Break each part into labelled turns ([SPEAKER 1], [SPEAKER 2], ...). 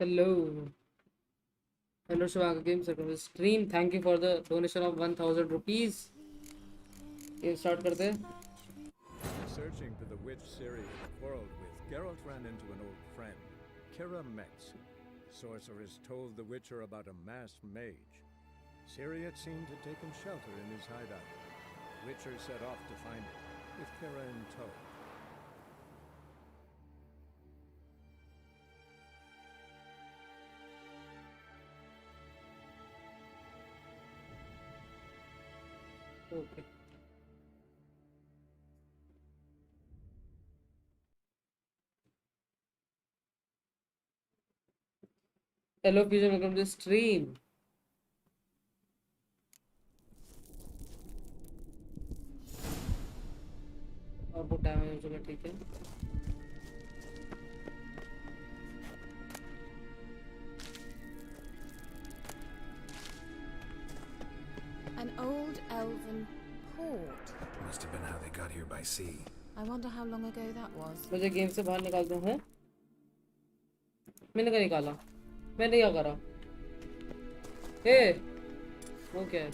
[SPEAKER 1] Hello. Hello, Shivaka Games. Welcome to the stream. Thank you for the donation of 1000 rupees. ये start करते हैं.
[SPEAKER 2] Searching for the witch Ciri had quarreled with, Geralt ran into an old friend, Kira Metz. Sorceress told the Witcher about a masked mage. Ciri had seemed to taken shelter in his hideout. Witcher set off to find him, with Kira in tow.
[SPEAKER 1] Okay. Hello, Fusion. Welcome to the stream. अब वो time हो चुका, ठीक है.
[SPEAKER 3] An old elven port.
[SPEAKER 4] Must have been how they got here by sea.
[SPEAKER 3] I wonder how long ago that was.
[SPEAKER 1] मुझे game से बाहर निकाल दो. हैं? मैंने क्या निकाला? मैंने क्या करा? ए, वो क्या है?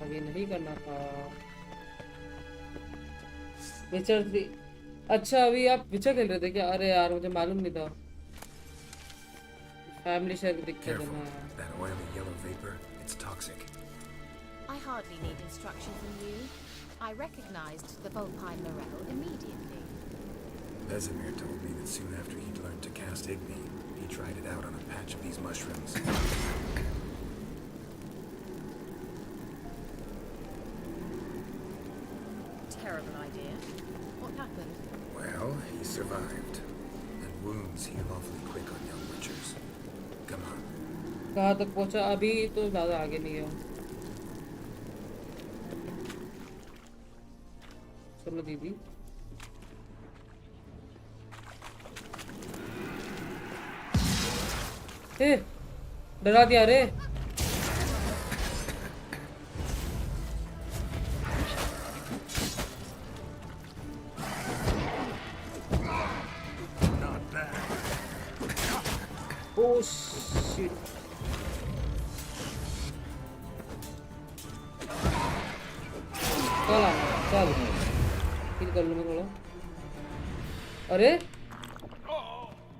[SPEAKER 1] अभी नहीं करना था. विचर 3. अच्छा, अभी आप विचर खेल रहे थे क्या? अरे यार, मुझे मालूम नहीं था. फैमिली शेयर की दिक्कत है
[SPEAKER 4] Careful.
[SPEAKER 1] ना.
[SPEAKER 4] That oily yellow vapor, it's toxic.
[SPEAKER 3] I hardly need instruction from you. I recognized the vulpine morel immediately.
[SPEAKER 4] Vesemir told me that soon after he'd learned to cast Igni, he tried it out on a patch of these mushrooms.
[SPEAKER 3] Terrible idea. What happened?
[SPEAKER 4] Well, he survived. And wounds heal awfully quick on young witchers. Come on.
[SPEAKER 1] कहाँ तक पहुँचा? अभी तो ज़्यादा आगे नहीं है. चलो दीदी. ए, डरा दिया रे. Oh shit. चल चल किल कर लूँ मैं थोड़ा. अरे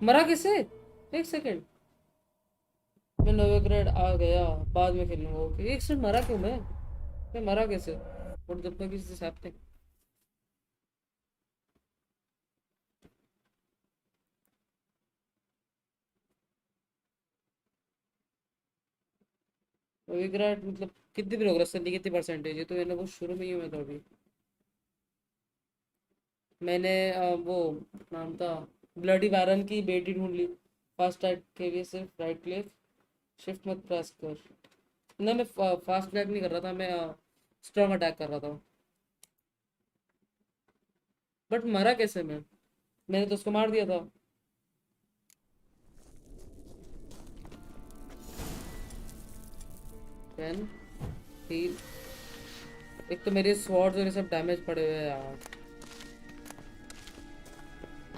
[SPEAKER 1] मरा किसे? एक सेकंड. मैं नोविग्रेड आ गया, बाद में खेलूंगा. ओके, एक सेकंड. मरा क्यों मैं मरा कैसे? What the fuck is this happening? नोविग्रेड मतलब कितनी प्रोग्रेस करनी, कितनी परसेंटेज है? तो मैंने वो शुरू में ही मैं तो अभी मैंने वो नाम था ब्लडी बैरन की बेटी ढूंढ ली. फास्ट टाइप के लिए सिर्फ राइट क्लिक शिफ्ट मत प्रेस कर ना. मैं फास्ट अटैक नहीं कर रहा था, मैं स्ट्रॉन्ग अटैक कर रहा था. बट मरा कैसे मैंने तो उसको मार दिया था. Pain heal. एक तो मेरे स्वॉर्ड्स और ये सब डैमेज पड़े हुए हैं यार.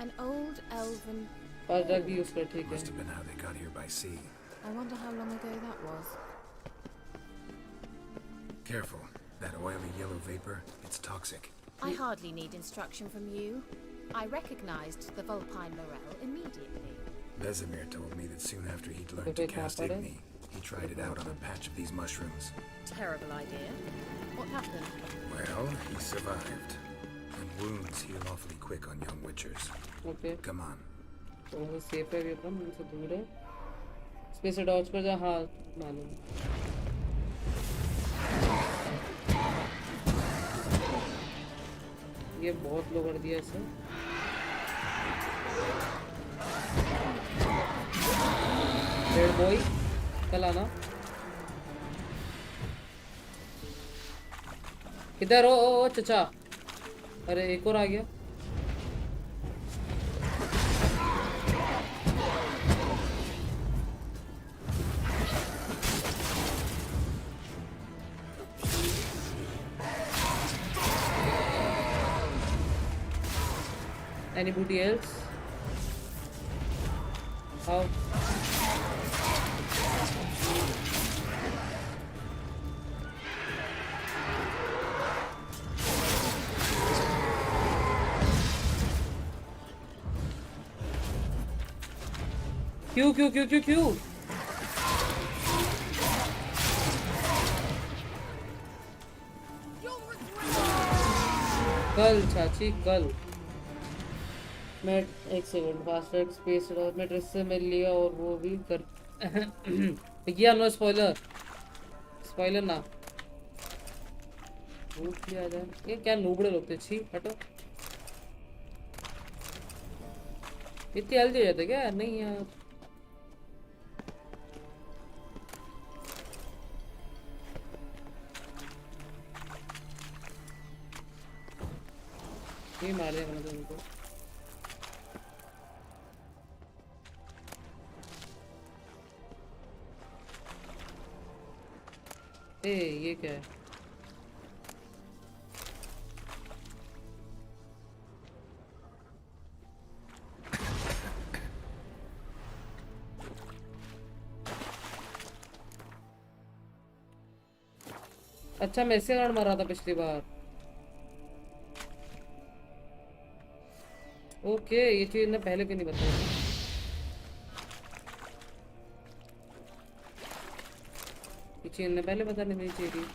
[SPEAKER 3] An old elven
[SPEAKER 1] fast attack भी यूज कर, ठीक है.
[SPEAKER 4] Must have been how they got here by sea.
[SPEAKER 3] I wonder how long ago that was.
[SPEAKER 4] Careful. That oily yellow vapor, it's toxic.
[SPEAKER 3] I hardly need instruction from you. I recognized the vulpine morel immediately.
[SPEAKER 4] Vesemir told me that soon after he'd learned
[SPEAKER 1] Okay,
[SPEAKER 4] to cast
[SPEAKER 1] Papa.
[SPEAKER 4] Igni, he tried it out on a patch of these mushrooms.
[SPEAKER 3] Terrible idea. What happened?
[SPEAKER 4] Well, he survived. And wounds heal awfully quick on young witchers.
[SPEAKER 1] Okay,
[SPEAKER 4] Come on.
[SPEAKER 1] तो safe है. भी अपन उनसे दूर है. Space से Dodge कर जा. हाँ मालूम. ये बहुत लो कर दिया इसे. रेड बॉय कल आना. इधर ओ चचा. अरे एक और आ गया. Anybody else? How? क्यों? कल चाची कल मैं एक सेकंड फास्टैग स्पेस मैं ड्रेस से मिल लिया और वो भी कर किया नो स्पॉइलर ना भूख लिया जाए ये क्या नूबड़े लोग थे छी हटो इतनी जल्दी हो जाते क्या नहीं यार ये मार दिया मैंने तो उनको ये क्या है अच्छा मैं ऐसे गार्ड मार रहा था पिछली बार ओके ये चीज ने पहले क्यों नहीं बताया ये चीज ने पहले बता नहीं चाहिए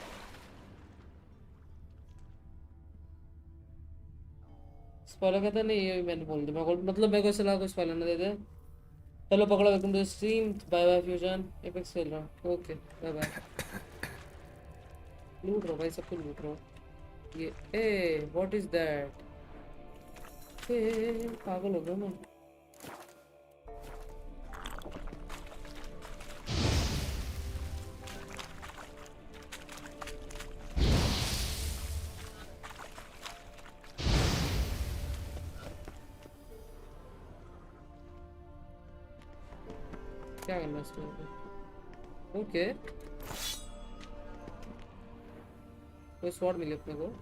[SPEAKER 1] स्पॉइलर कहता नहीं ये मैंने बोल दिया मतलब मेरे को सलाह को स्पॉइलर ना दे दे हेलो पकड़ा welcome to the stream bye bye fusion Apex खेल रहा हूं ओके बाय बाय लूट रहा भाई सब कुछ लूट रहा हूं ये ए व्हाट इज दैट पागल हो गया मैं क्या करना है इसको ओके कोई स्वॉर्ड मिले अपने को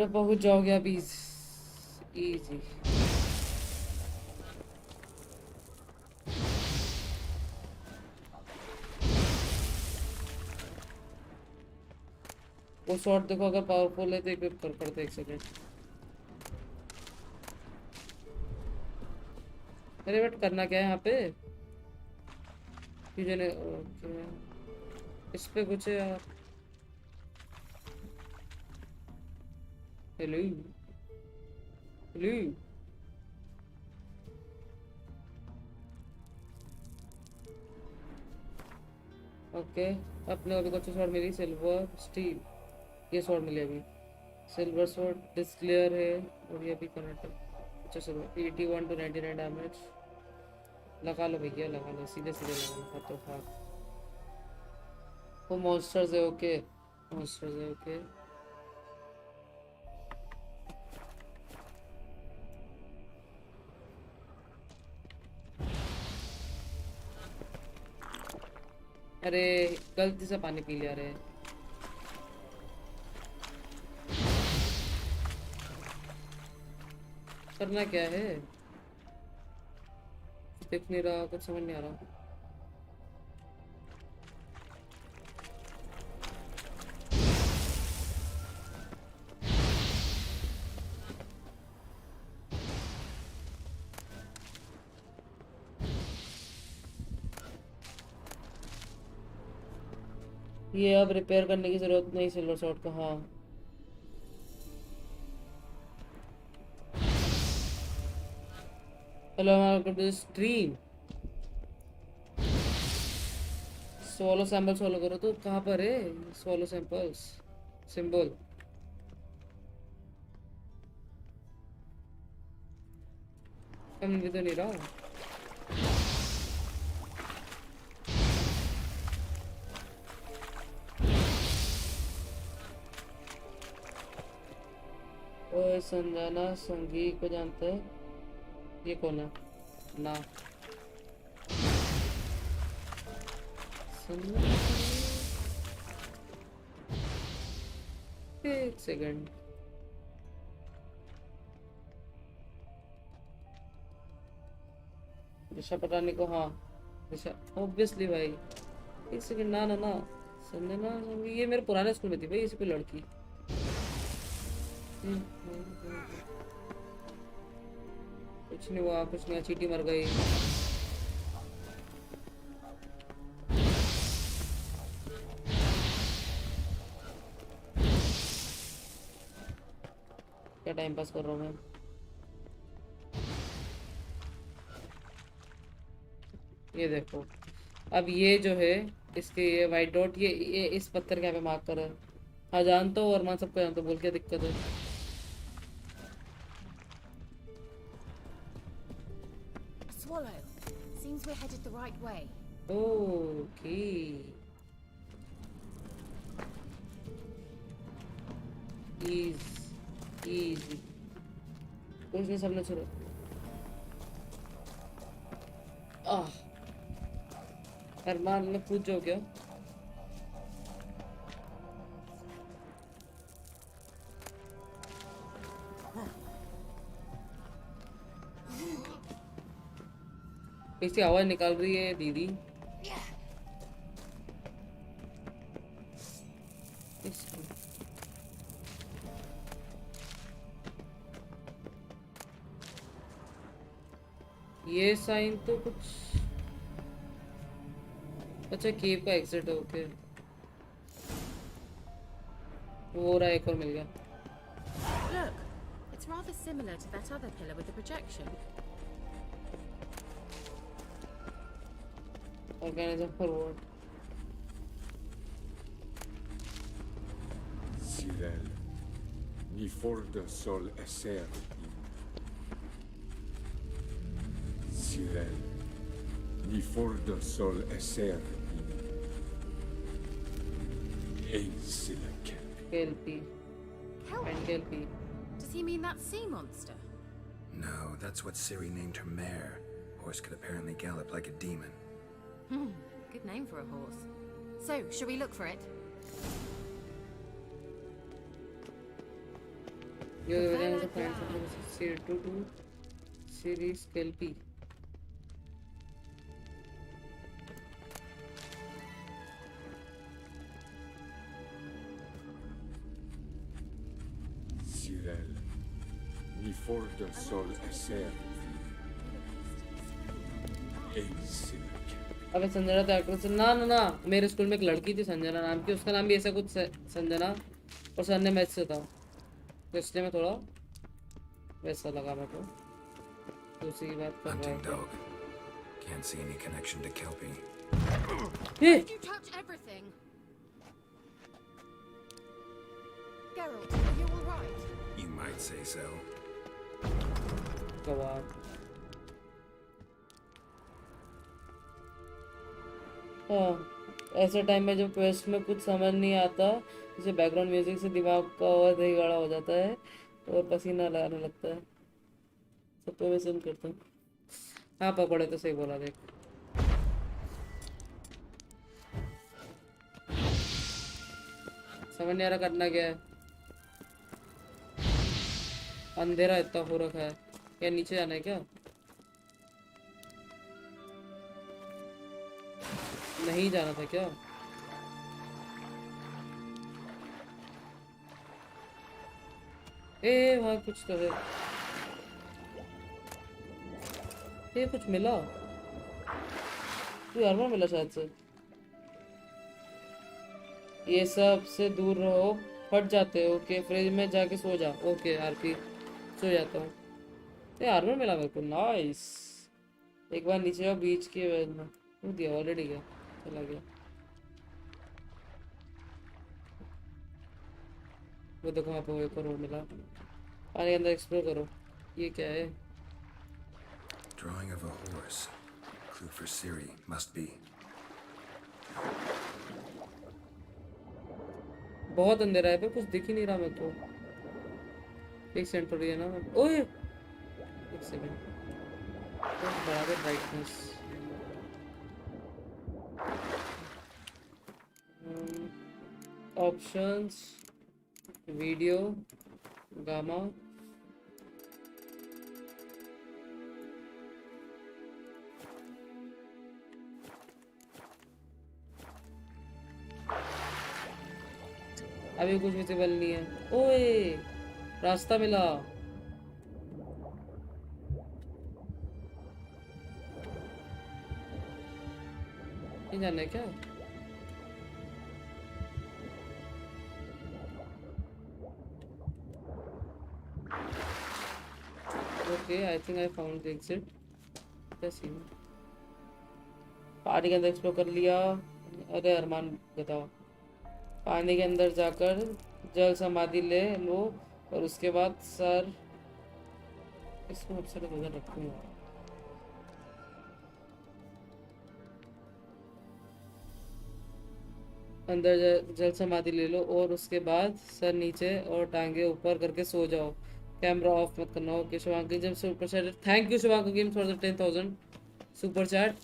[SPEAKER 1] पहुंच जाओगे अभी इजी वो शॉट देखो अगर पावरफुल है तो इक्विप कर पड़ता है एक सेकंड अरे बट करना क्या है यहाँ पे ओके इस पे कुछ है यार हेलो हेलो ओके अपने अभी कुछ शॉट मिली सिल्वर स्टील ये शॉट मिली अभी सिल्वर शॉट डिस्क्लेयर है और ये भी कनेक्ट अच्छा चलो 81 to 99 डैमेज लगा लो भैया लगा लो सीधे सीधे लगा लो हाथों हाथ वो मॉन्स्टर्स है ओके मॉन्स्टर्स है ओके अरे गलती से पानी पी लिया रे करना क्या है दिख नहीं रहा कुछ समझ नहीं आ रहा ये अब रिपेयर करने की जरूरत नहीं सिल्वर शॉट का हाँ hello welcome to stream solo sample solo करो तो कहाँ पर है सोलो सैंपल्स सिंबल कम भी तो नहीं रहा ओए संजना संगी को जानते हैं ये कौन है ना सेकंड। दिशा पता नहीं को, हाँ दिशा ऑब्वियसली भाई। एक सेकंड, ना ना ना संजना, ये मेरे पुराने स्कूल में थी भाई, इसी पे लड़की। कुछ नहीं हुआ, कुछ नहीं, चींटी मर गई। क्या टाइम पास कर रहा हूँ मैं। ये देखो, अब ये जो है इसके ये वाइट डॉट, ये इस पत्थर के यहाँ पे मार्क कर है। हाँ जानता हूँ, और मैं सबको जानता हूँ, बोल क्या दिक्कत है।
[SPEAKER 3] A swallow. Seems we're headed the right way.
[SPEAKER 1] Okay, easy कुछ नहीं, सबने छोड़ो। अरमान में कूद जाओ क्या। कैसी आवाज निकाल रही है दीदी। ये साइन तो कुछ, अच्छा केव का एग्जिट है, ओके। वो रहा, एक और मिल गया।
[SPEAKER 3] Look, it's rather similar to that other pillar with the projection.
[SPEAKER 1] Organism for what?
[SPEAKER 5] Cyril, ni for de sol esser. Cyril, ni for de sol esser. Ein silake.
[SPEAKER 1] KLP. And KLP.
[SPEAKER 3] Does he mean that sea monster?
[SPEAKER 4] No, that's what Siri named her mare. Horse could apparently gallop like a demon.
[SPEAKER 3] Good name for a horse. So, shall we look for it?
[SPEAKER 1] Your evidence of find something Siri to series KLP.
[SPEAKER 5] Cyril, ni for de sol esser. Ein silake.
[SPEAKER 1] अबे संजना तो actress, ना ना ना, मेरे school में एक लड़की थी संजना नाम की, उसका नाम भी ऐसा कुछ संजना, और सर ने मैथ से था, तो इसलिए मैं थोड़ा वैसा लगा मेरे को। तो उसी की बात कर रहा
[SPEAKER 4] Hunting
[SPEAKER 1] था।
[SPEAKER 4] dog. Can't see any connection to Kelpie.
[SPEAKER 3] Did you touch everything? Geralt, are you all right?
[SPEAKER 4] You might say so.
[SPEAKER 1] गवार। हाँ, ऐसे टाइम में जब क्वेस्ट में कुछ समझ नहीं आता, जैसे बैकग्राउंड म्यूजिक से दिमाग का और दही गाढ़ा हो जाता है और पसीना लगाने लगता है। सब पे मैं सुन करता हूँ। हाँ पकड़े तो सही बोला, देख समझ नहीं आ रहा करना क्या है। अंधेरा इतना हो रखा है, क्या नीचे जाना है क्या। नहीं जाना था क्या। वहाँ कुछ तो है, कुछ मिला, तू आर्मर मिला शायद से। ये सब से दूर रहो, फट जाते हो। ओके, फ्रिज में जाके सो जा। ओके आरपी, सो जाता हूँ। ये आर्मर मिला मेरे को, नाइस। एक बार नीचे जाओ बीच के वेल में, वो दिया ऑलरेडी, गया चला गया। वो देखो वहाँ पे वो एक और मिला। पानी के अंदर एक्सप्लोर करो। ये क्या है।
[SPEAKER 4] Drawing of a horse. Clue for Siri must be.
[SPEAKER 1] बहुत अंधेरा है पे, कुछ दिख ही नहीं रहा मेरे को। एक सेकंड थोड़ी है ना, ओए एक सेकंड, बढ़ा दे ब्राइटनेस। ऑप्शंस, वीडियो गामा अभी कुछ विजिबल नहीं है। ओए रास्ता मिला। नहीं जाना है क्या? Okay I think I found the exit. क्या सीन है? पानी के अंदर एक्सप्लोर कर लिया। अरे अरमान बताओ। पानी के अंदर जाकर जल समाधि ले लो और उसके बाद सर इसको अपसेट उधर रखूंगा। अंदर जल समाधि ले लो और उसके बाद सर नीचे और टांगे ऊपर करके सो जाओ। कैमरा ऑफ मत करना। ओके शिवांगी जब super chat. Thank you Shivangi games for the 10,000 super chat.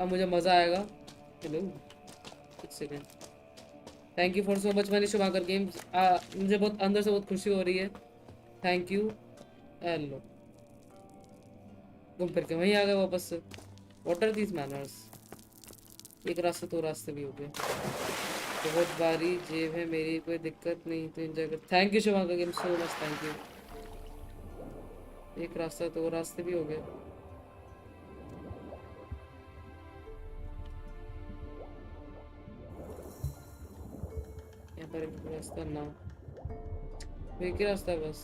[SPEAKER 1] अब मुझे मज़ा आएगा। हेलो एक second. Thank you for so much money Shubhakar games. मुझे बहुत अंदर से बहुत खुशी हो रही है। Thank you. हेलो घूम फिर के वहीं आ गए वापस से। What are these manners. एक रास्ते दो रास्ते भी हो गए। बहुत बारी जेब है मेरी कोई दिक्कत नहीं तो एंजॉय कर। Thank you Shubhakar games so much thank you. एक रास्ता दो रास्ते भी हो गए। यहाँ पर एक रास्ता ना एक ही रास्ता है बस।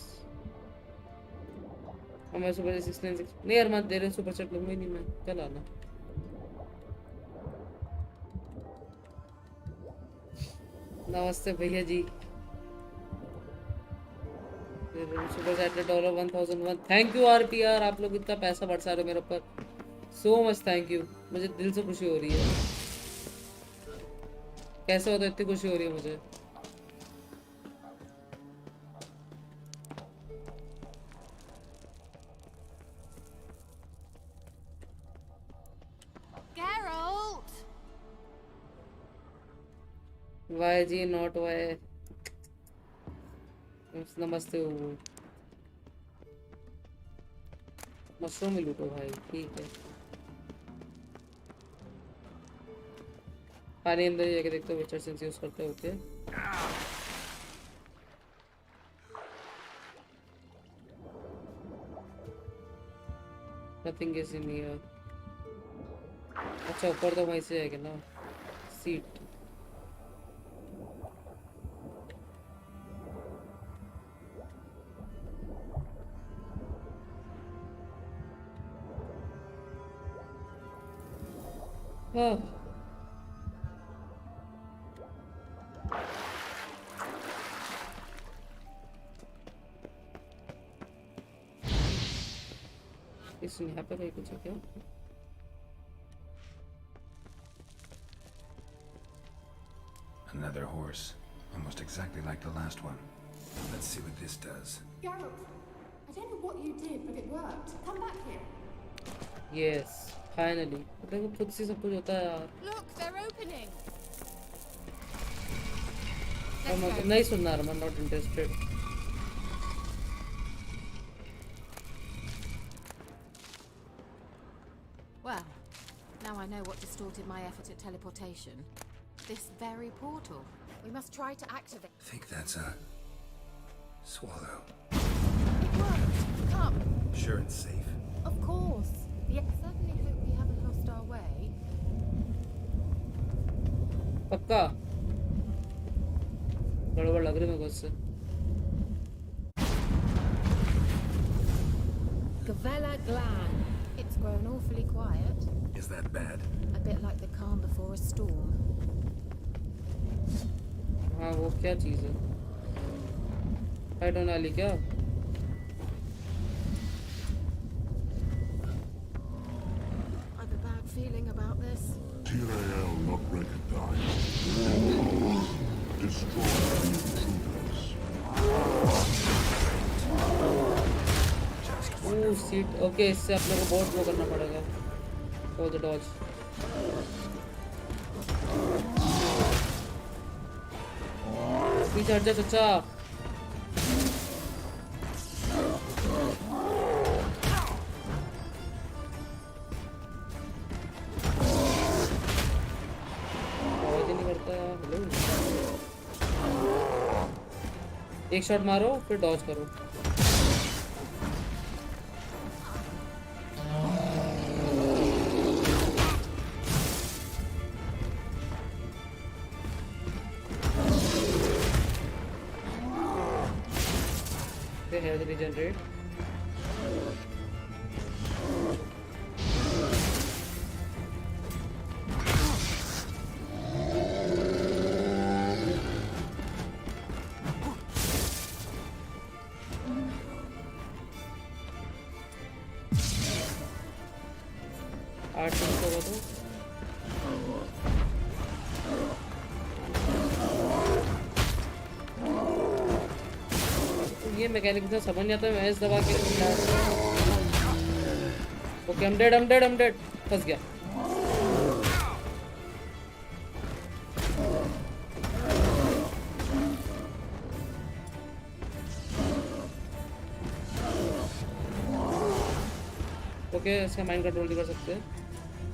[SPEAKER 1] मैं सुपर 696 नहीं यार मत दे रहे सुपर चैट लूंगा ही नहीं मैं। कल आना। नमस्ते भैया जी। Super chat $1001 thank you RPR। आप लोग इतना पैसा बरसा रहे हो मेरे ऊपर। सो मच थैंक यू। मुझे दिल से खुशी हो रही है। कैसे होता है इतनी खुशी हो रही है मुझे। Y G not Y. नमस्ते हो। मशरूम ही लूटो भाई ठीक है। पानी अंदर ही जाके देखते हो विचर सेंस यूज करते हो क्या? Nothing is in here. अच्छा ऊपर तो वहीं से जाएगा ना सीट। हाँ इस यहाँ पे कहीं कुछ है क्या?
[SPEAKER 4] Another horse, almost exactly like the last one. Let's see what this does.
[SPEAKER 6] Geralt, I don't know what you did, but it worked. Come back here.
[SPEAKER 1] Yes, finally. देखो खुद से सब कुछ होता है यार।
[SPEAKER 3] Look, they're opening.
[SPEAKER 1] नहीं सुनना रहा, I'm not interested.
[SPEAKER 3] Well, now I know what distorted my effort at teleportation. This very portal. We must try to activate.
[SPEAKER 4] I think that's a swallow.
[SPEAKER 3] It worked. Come.
[SPEAKER 4] Sure it's safe.
[SPEAKER 3] Of course. Yeah, certainly hope we haven't lost our way.
[SPEAKER 1] पक्का गड़बड़ लग रही है मेरे को इससे।
[SPEAKER 3] Gavella Glan. It's grown awfully quiet.
[SPEAKER 4] Is that bad?
[SPEAKER 3] A bit like the calm before a storm.
[SPEAKER 1] हाँ वो क्या चीज़ है? फाइट होने वाली क्या?
[SPEAKER 3] I've a bad feeling about this.
[SPEAKER 5] TRL not recognized. Destroy the intruders.
[SPEAKER 1] Oh shit okay इससे आप लोगों को बहुत वो करना पड़ेगा। For the dodge. पीछे हट जा चचा। आवाज ही नहीं करता यार। हेलो, एक शॉट मारो फिर डॉज करो। Health regenerate. आठ मिनट होगा तो ये मैकेनिक तो समझ नहीं आता। मैं इस दबा के ओके, I'm dead फंस गया। ओके, इसका माइंड कंट्रोल नहीं कर सकते।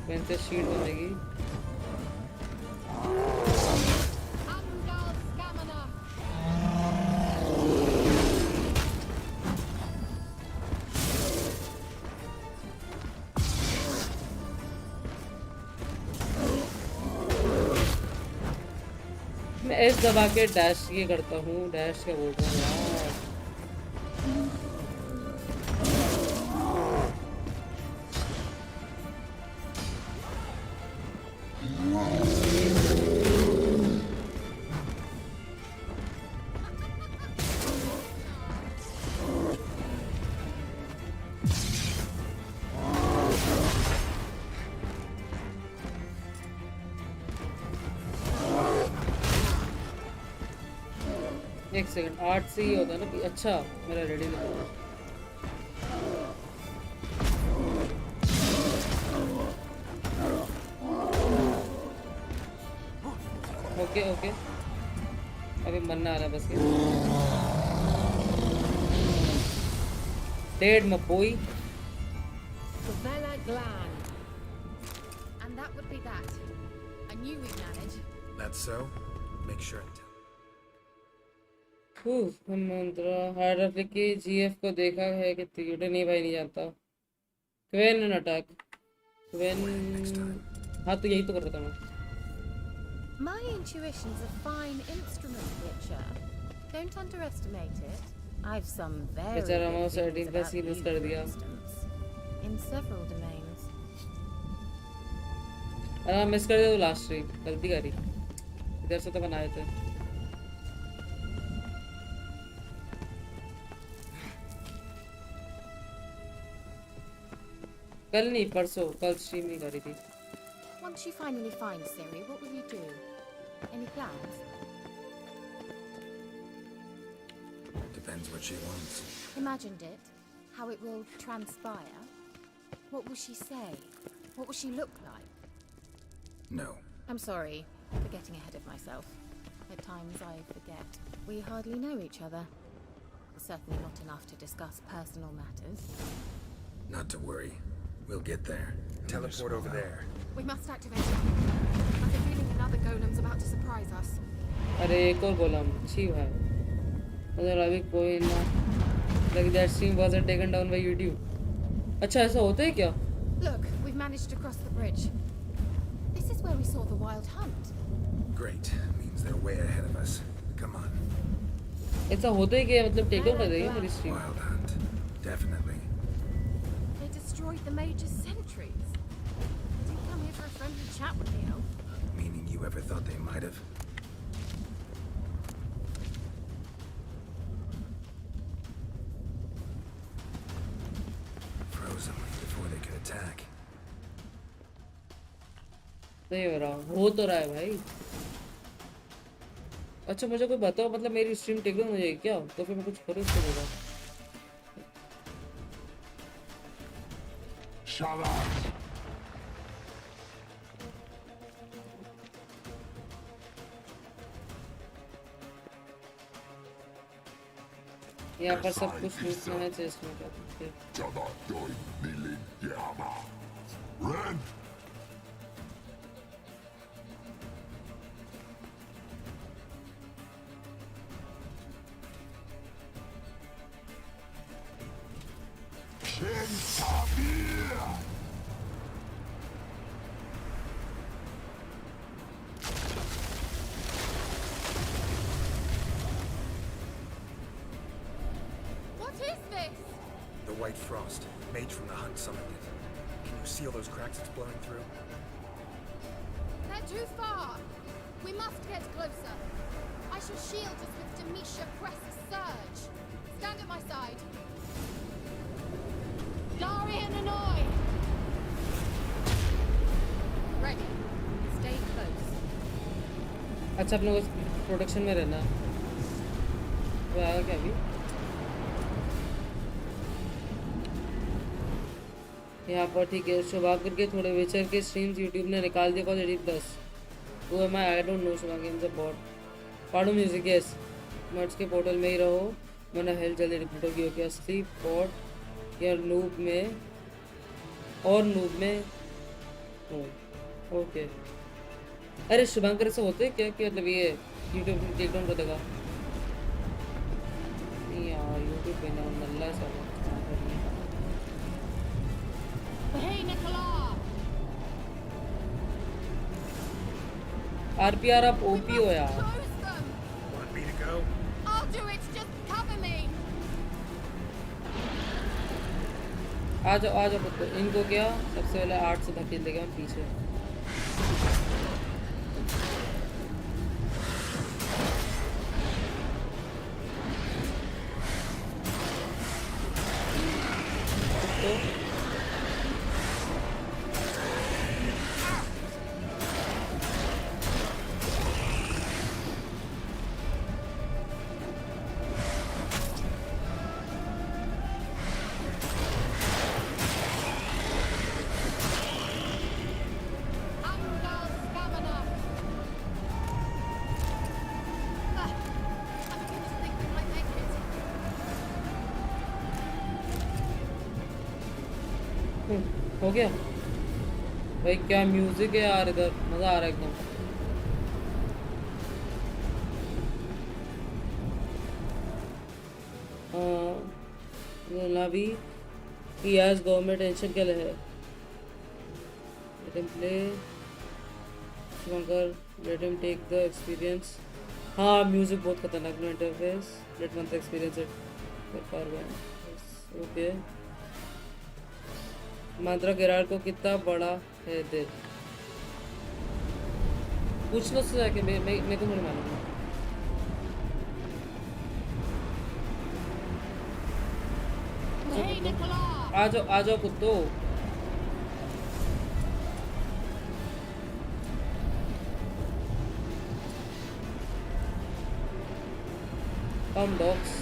[SPEAKER 1] वैन से शीट बनेगी। मैं एस दबा के डैश ये करता हूँ। डैश क्या बोल रहा हूँ यार। एक सेकंड, 8 से ही होता है ना कि अच्छा मेरा रेडी नहीं हुआ। ओके ओके, अभी मरना आ रहा है बस ये। Dead my boy।
[SPEAKER 3] And that would be that. I knew we'd manage.
[SPEAKER 4] That's so? Make sure and tell.
[SPEAKER 1] Mantra hard की जीएफ को देखा है कि तीड़े नहीं भाई नहीं जानता। क्वेन एंड अटैक। क्वेन, हाँ तो यही तो कर रहा था मैं।
[SPEAKER 3] My intuition's a fine instrument, Witcher. Don't underestimate it. I've some very
[SPEAKER 1] बेचारा
[SPEAKER 3] good
[SPEAKER 1] माउस
[SPEAKER 3] feelings
[SPEAKER 1] एडिटिंग का
[SPEAKER 3] about you,
[SPEAKER 1] सीरियस कर
[SPEAKER 3] for
[SPEAKER 1] दिया।
[SPEAKER 3] instance, in several domains.
[SPEAKER 1] अरे मिस कर दिया तो लास्ट स्ट्रीम गलती करी। इधर से तो बनाए थे। कल नहीं परसों, कल स्ट्रीम नहीं करी थी।
[SPEAKER 3] Once you finally find Siri, what will you do? Any plans?
[SPEAKER 4] Depends what she wants.
[SPEAKER 3] Imagined it? How it will transpire? What will she say? What will she look like?
[SPEAKER 4] No.
[SPEAKER 3] I'm sorry for getting ahead of myself. At times I forget. We hardly know each other. Certainly not enough to discuss personal matters.
[SPEAKER 4] Not to worry. We'll get there. Teleport over there.
[SPEAKER 3] We must activate it. I have a feeling another golem's about to surprise us.
[SPEAKER 1] अरे एक और गोलम छी भाई। मतलब अभी कोई ना। Like that stream wasn't taken down by YouTube। अच्छा ऐसा होता है क्या?
[SPEAKER 3] Look, we've managed to cross the bridge. This is where we saw the wild hunt.
[SPEAKER 4] Great. Means they're way ahead of us. Come on.
[SPEAKER 1] ऐसा होता है क्या? मतलब टेक ओवर कर देगी मेरी stream.
[SPEAKER 4] Wild hunt. Definitely.
[SPEAKER 3] They destroyed the Major's sentries. Didn't come here for a friendly chat with the elf.
[SPEAKER 4] Meaning you ever thought they might have? Froze them before they could attack.
[SPEAKER 1] नहीं हो रहा, हो तो रहा है भाई। अच्छा मुझे कोई बताओ, मतलब मेरी स्ट्रीम टेक डाउन हो जाएगी क्या? तो फिर मैं कुछ करूँ इसको होगा। यहाँ पर सब कुछ लूटना है चेस्ट में क्या ठीक
[SPEAKER 3] What is this?
[SPEAKER 4] The white frost. Mage from the hunt summoned it. Can you see all those cracks it's blowing through?
[SPEAKER 3] They're too far. We must get closer. I shall shield us with Demetia Press's surge. Stand at my side. Darian and I. Ready. Stay close.
[SPEAKER 1] अच्छा अपने को protection में रहना है। वो आया क्या अभी यहाँ पर ठीक है शुभाकर के थोड़े विचर के स्ट्रीम्स यूट्यूब ने निकाल दिया कॉल एडिट प्लस वो um I don't know Shubhakar in the bot पाडो म्यूजिक यस मर्च के पोर्टल में ही रहो वरना हेल्थ जल्दी रिपीट होगी ओके असली पॉट या नूब में और नूब में ओके अरे शुभांकर से होते क्या कि मतलब ये यूट्यूब में टेक डाउन कर देगा नहीं यार यूट्यूब पे ना नल्ला सा
[SPEAKER 3] Hey, Nicola!
[SPEAKER 1] आरपीआर आप ओपी हो यार
[SPEAKER 3] Close them!
[SPEAKER 4] Want me to go?
[SPEAKER 3] I'll do it. Just cover me.
[SPEAKER 1] आ जाओ पुत्र इनको क्या सबसे पहले 8 से धकेल देगा हम पीछे
[SPEAKER 3] Angal stamina. I begin to think we might make it.
[SPEAKER 1] हो गया भाई क्या म्यूजिक है यार इधर मजा आ रहा है एकदम भी यार गवर्नमेंट टेंशन क्या है let him play Shubhankar let him take the experience हाँ म्यूजिक बहुत खतरनाक no interface let one experience it okay मंत्रा गिरार को कितना बड़ा है दिल पूछना से जाके मैं को नहीं मालूम
[SPEAKER 3] Hey, Nicola!
[SPEAKER 1] आ जाओ कुत्तो कम डॉग्स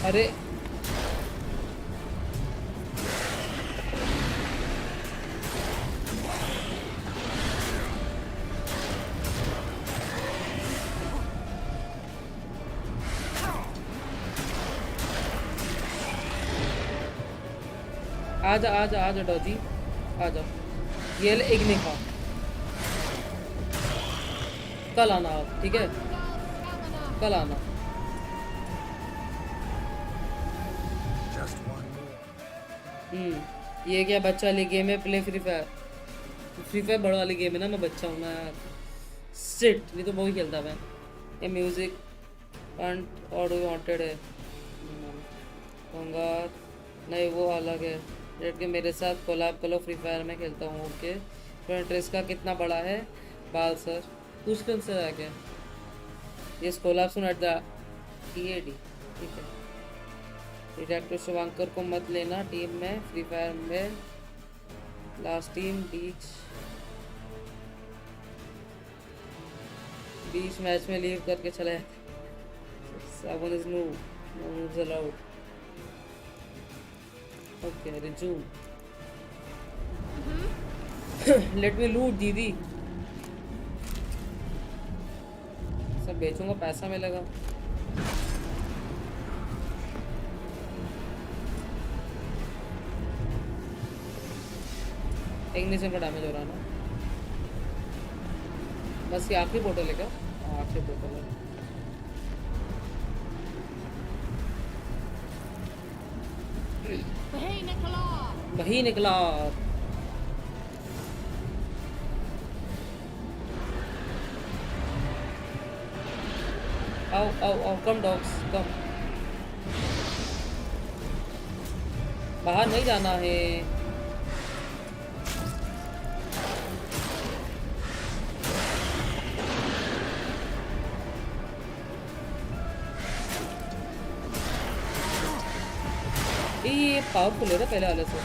[SPEAKER 1] अरे आजा डॉजी आ जाओ ये ले एक नहीं खा कल आना आप ठीक है कल आना
[SPEAKER 4] Just one more.
[SPEAKER 1] ये क्या बच्चा वाली गेम है प्ले फ्री फायर बड़ा वाली गेम है ना मैं बच्चा हूँ ना यार सिट नहीं तो बहुत खेलता मैं ये म्यूजिक एंड ऑडियो वांटेड है कहूँगा नहीं वो अलग है रेड के मेरे साथ कोलैब करो फ्री फायर में खेलता हूँ ओके तो इंटरेस्ट का कितना बड़ा है बाल सर पूछ कर से आके ये कोलैब सुन एट द EAD ठीक है डिटेक्टिव शुभांकर को मत लेना टीम में फ्री फायर में लास्ट टीम बीच मैच में लीव करके चले साबुन is no allowed okay resume. Let me loot दीदी। सब बेचूंगा, पैसा मिलेगा। इग्निशन का डैमेज हो रहा है ना। बस ये आखिरी पोर्टल है क्या? हाँ आखिरी पोर्टल है। वही निकला। आओ आओ आओ, कम डॉग्स कम। बाहर नहीं जाना है। ये पावरफुल है ना पहले वाले से।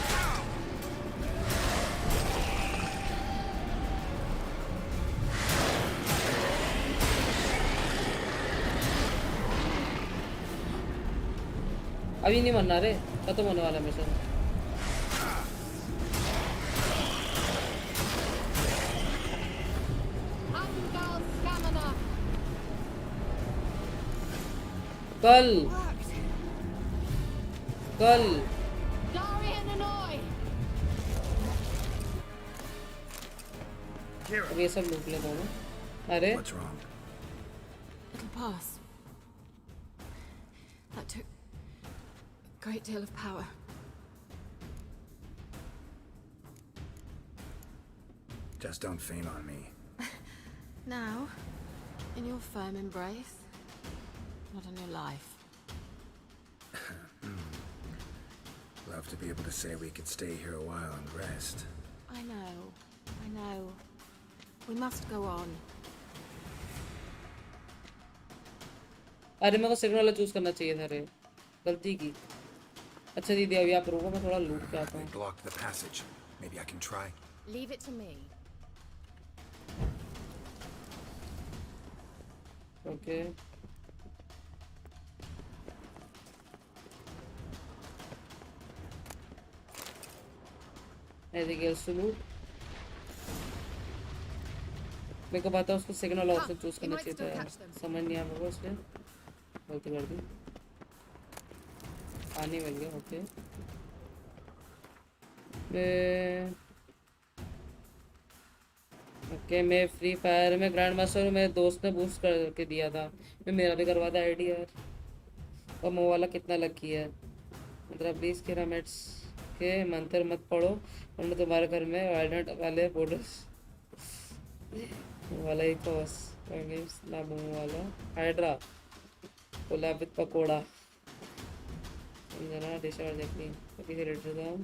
[SPEAKER 1] अभी नहीं मरना रे, खत्म होने वाला मिशन। कल कल अब ये सब लूट ले दोनों। अरे
[SPEAKER 4] What's wrong?
[SPEAKER 3] It'll pass. That took a great deal of power.
[SPEAKER 4] Just don't faint on me.
[SPEAKER 3] Now, in your firm embrace, not a new life.
[SPEAKER 4] Love to be able to say we could stay here a while and rest.
[SPEAKER 3] I know. We must go on.
[SPEAKER 1] अरे मेरे को signal वाला choose करना चाहिए था रे, गलती की। अच्छा दीदी अभी आप रुको, मैं थोड़ा लूट के आता
[SPEAKER 4] They
[SPEAKER 1] हूँ।
[SPEAKER 4] blocked the passage. Maybe I can try.
[SPEAKER 3] Leave it to me.
[SPEAKER 1] Okay anything else to loot? मेरे को पता है उसको सिग्नल ऑप्शन चूज करना चाहिए था, समझ नहीं आया मेरे को इसलिए गलती कर दी। पानी मिल गया। ओके मैं फ्री फायर में ग्रैंड मास्टर हूँ। मेरे दोस्त ने बूस्ट करके दिया था, मैं मेरा भी करवा था आईडी यार। और मो वाला कितना लकी है। मतलब 20 किलोमीटर्स के मंत्र मत पढ़ो वरना तुम्हारे घर में वायलेंट वाले बोर्डर्स वाला ही तो बस ना मुँह वाला हाइड्रा कोलाबित पकोड़ा समझना। डिशर देखनी अभी से रेट था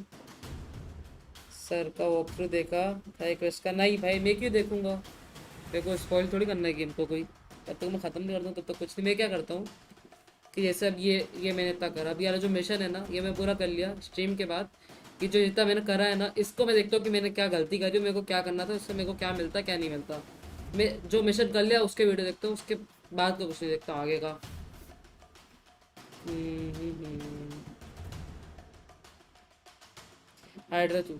[SPEAKER 1] सर का वॉक थ्रू देखा था एक का। नहीं भाई मैं क्यों देखूंगा, मेरे को स्पॉइल थोड़ी करना है गेम को कोई। तब तक मैं ख़त्म नहीं करता हूँ तब तक कुछ नहीं। मैं क्या करता हूँ कि जैसे अब ये मैंने इतना करा, अब यार जो मिशन है ना ये मैं पूरा कर लिया स्ट्रीम के बाद, कि जो जितना मैंने करा है ना इसको मैं देखता हूँ कि मैंने क्या गलती करी, मेरे को क्या करना था, उससे मेरे को क्या मिलता क्या नहीं मिलता। मैं जो मिशन कर लिया उसके वीडियो देखता हूँ, उसके बाद का कुछ नहीं देखता आगे का। हाइड्रा तू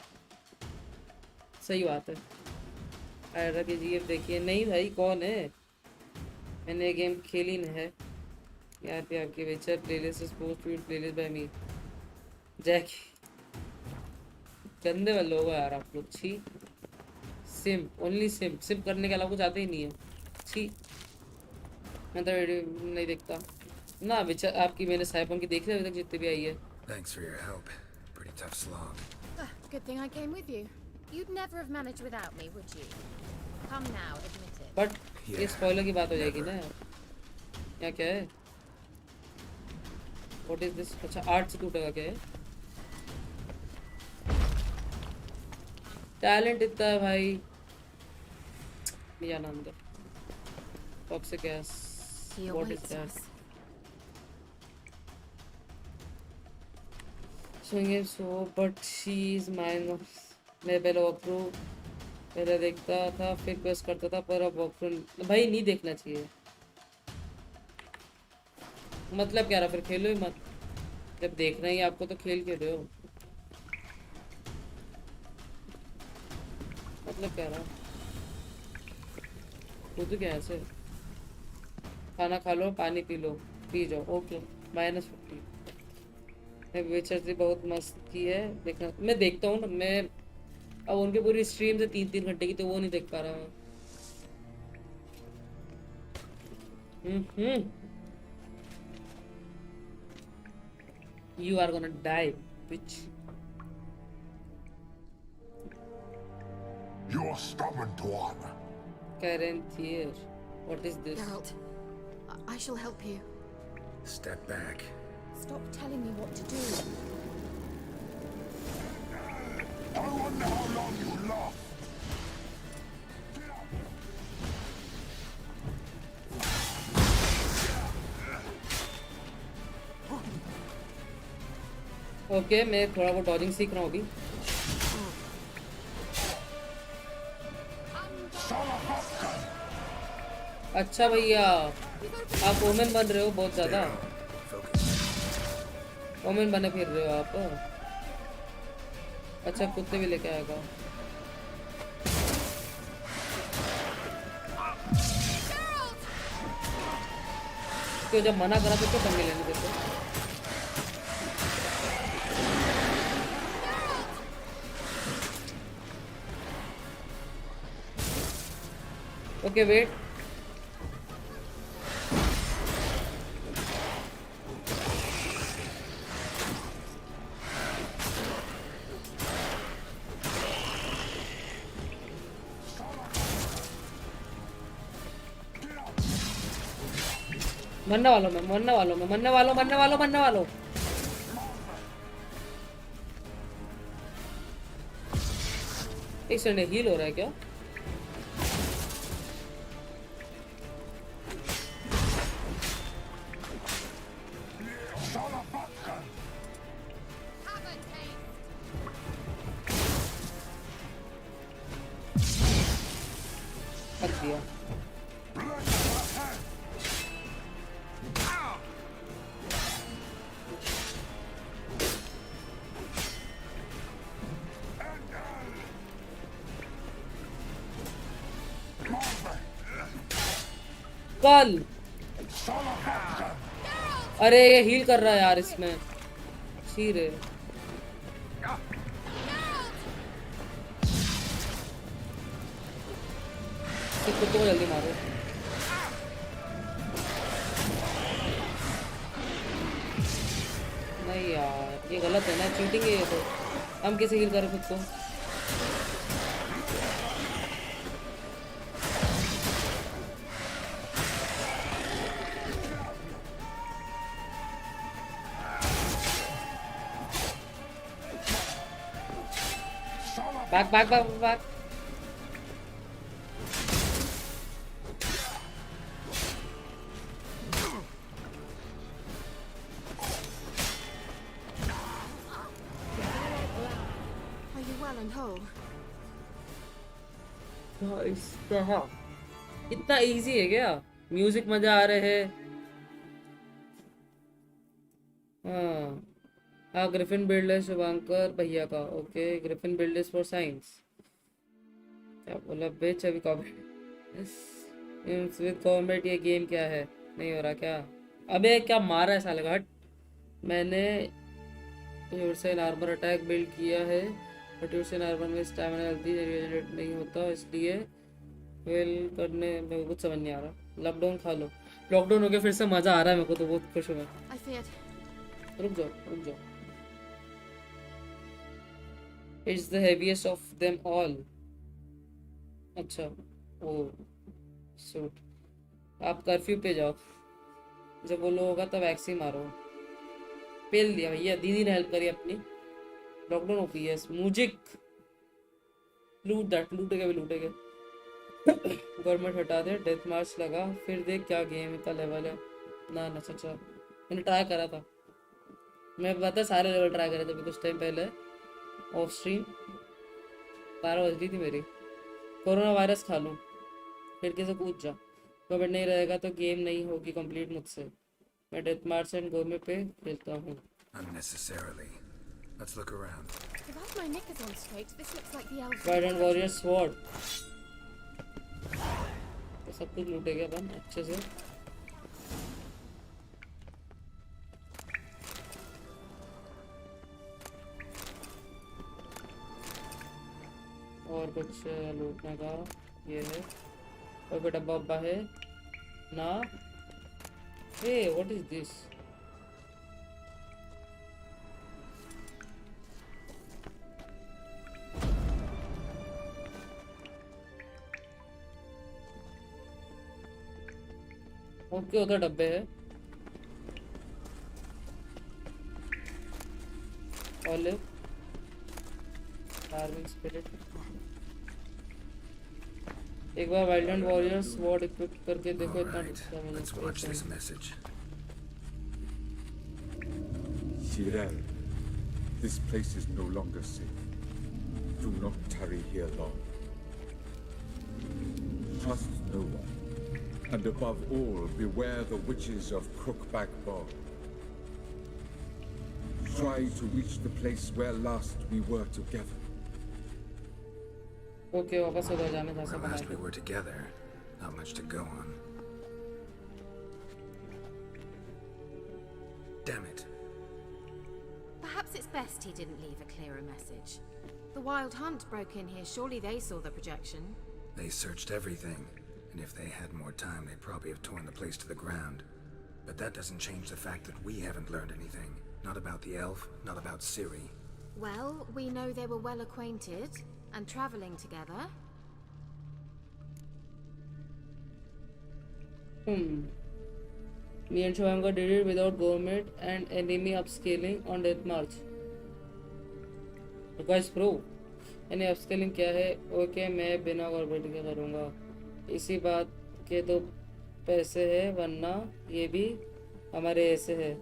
[SPEAKER 1] सही बात है। हाइड्रा की जीएफ देखिए। नहीं भाई कौन है, मैंने ये गेम खेली नहीं है। यहाँ पे आपकी Witcher playlist is post playlist by me Jackie. गंदे वाले लोग यार आप लोग। छी सिम ओनली सिम करने के अलावा कुछ आते ही नहीं है। छी मैं तो वीडियो नहीं देखता ना। विचर आपकी मैंने साइपन की देख ली अभी तक जितनी भी आई है।
[SPEAKER 4] Thanks for your help. Pretty tough slog.
[SPEAKER 3] Good thing I came with you. You'd never have managed without me, would you? Come now, admit it.
[SPEAKER 1] But ये
[SPEAKER 4] Yeah,
[SPEAKER 1] स्पॉइलर की बात हो जाएगी
[SPEAKER 4] never.
[SPEAKER 1] ना यार। यहाँ क्या है, व्हाट इज दिस? अच्छा आर्ट से टूटेगा क्या है? टैलेंट इतना है भाई। नहीं जाना अंदर। Toxic gas
[SPEAKER 3] He
[SPEAKER 1] what is
[SPEAKER 3] awaits
[SPEAKER 1] that?
[SPEAKER 3] us.
[SPEAKER 1] swinging so but she is mine। मैं पहले वॉक थ्रू पहले देखता था फिर प्रेस करता था, पर अब वॉक थ्रू भाई नहीं देखना चाहिए। मतलब क्या रहा फिर खेलो ही मत, जब देखना ही आपको तो खेल के रहे हो। मतलब कह रहा खुद क्या ऐसे खाना खा लो पानी पी लो पी जाओ ओके -50 विचर से बहुत मस्त की है देखना मैं देखता हूँ ना मैं अब उनकी पूरी स्ट्रीम से 3-3 घंटे की तो वो नहीं देख पा रहा मैं You are gonna die, bitch.
[SPEAKER 7] You're stubborn, Tuan.
[SPEAKER 1] Carenthier. What is this?
[SPEAKER 6] Geralt, I shall help you.
[SPEAKER 4] Step back.
[SPEAKER 3] Stop telling me what to do.
[SPEAKER 7] I wonder how long you last.
[SPEAKER 1] Okay मैं थोड़ा वो dodging सीख रहा हूँ अभी अच्छा भैया आप वोमेन बन रहे हो बहुत ज़्यादा
[SPEAKER 4] Focus.
[SPEAKER 1] वोमेन बने फिर रहे हो आप अच्छा कुत्ते भी लेके आएगा तो जब मना करा तो क्यों पंगे लेने देते ओके वेट मरने वालों में मरने वालों में मरने वालों मरने वालों मरने वालों एक सेकंड हील हो रहा है क्या कर दिया कल अरे ये हील कर रहा है यार इसमें सी रे कुत्तों को जल्दी मारो नहीं यार ये गलत है ना चीटिंग है ये तो हम कैसे हील करें खुद को back back back back
[SPEAKER 6] Are you well and whole?
[SPEAKER 1] इतना इजी है क्या म्यूजिक मजा आ रहे है हाँ ग्रिफिन बिल्ड है शुभांकर भैया का okay Griffin build is for science क्या बोला बेच अभी कॉमेंट विद कॉमेंट ये गेम क्या है नहीं हो रहा क्या अबे क्या मारा है साले का हट मैंने यूरसेन आर्मर अटैक बिल्ड किया है बट यूरसेन आर्मर में स्टैमिना जल्दी जनरेट नहीं होता इसलिए वेल करने में कुछ समझ नहीं आ रहा लॉकडाउन खा लो लॉकडाउन हो गया फिर से मजा आ रहा है मेरे को तो बहुत खुश हूँ मैं
[SPEAKER 6] I feared.
[SPEAKER 1] रुक जाओ it's the heaviest of them all अच्छा ओ सूट आप कर्फ्यू पे जाओ जब वो लो होगा तब वैक्सीन मारो पेल दिया भैया दीदी ने हेल्प करी अपनी लॉकडाउन हो गई है म्यूजिक लूटेगा भी लूटेगा गवर्नमेंट हटा दे डेथ मार्च लगा फिर देख क्या गेम का लेवल है ना अच्छा मैंने ट्राई करा था मैं पता सारे लेवल ट्राई करे थे कुछ टाइम पहले ऑफ स्ट्रीम 12 बज रही थी मेरी कोरोना वायरस खा लूँ खिड़की से कूद जा कोविड नहीं रहेगा तो गेम नहीं होगी कंप्लीट मुझसे मैं डेथ मार्च एंड गोमे पे खेलता हूँ
[SPEAKER 4] Unnecessarily. Let's look around.
[SPEAKER 3] If I have my knickers on straight, this looks like the elf.
[SPEAKER 1] Violent warrior sword, तो सब कुछ लूटेगा अपन अच्छे से। और कुछ लूटने का ये है, और कोई डब्बा वब्बा है ना? Hey what is this? Okay उधर डब्बे है। ऑलिव फार्मिंग स्पिरिट, एक बार वाइल्ड वॉरियर स्वॉर्ड इक्विप करके देखो। इतना
[SPEAKER 4] Alright, let's watch this message.
[SPEAKER 5] Tyrell, this place is no longer safe. Do not tarry here long. Trust no one. And above all, beware the witches of Crookback Bog. Try to reach the place where last we were together.
[SPEAKER 1] Okay वापस उधर जाने जैसा
[SPEAKER 4] Where
[SPEAKER 1] बना
[SPEAKER 4] last we
[SPEAKER 1] है।
[SPEAKER 4] were together. Not much to go on. Damn it.
[SPEAKER 3] Perhaps it's best he didn't leave a clearer message. The Wild Hunt broke in here. Surely they saw the projection.
[SPEAKER 4] They searched everything. And if they had more time, they'd probably have torn the place to the ground. But that doesn't change the fact that we haven't learned anything. Not about the elf, not about Ciri.
[SPEAKER 3] Well, we know they were well acquainted and traveling together.
[SPEAKER 1] Me and Shwanga did it without government and enemy upscaling on death march. Guys, bro, यानी upscaling क्या है? Okay मैं बिना government के करूँगा। इसी बात के तो पैसे है, वरना ये भी हमारे ऐसे है।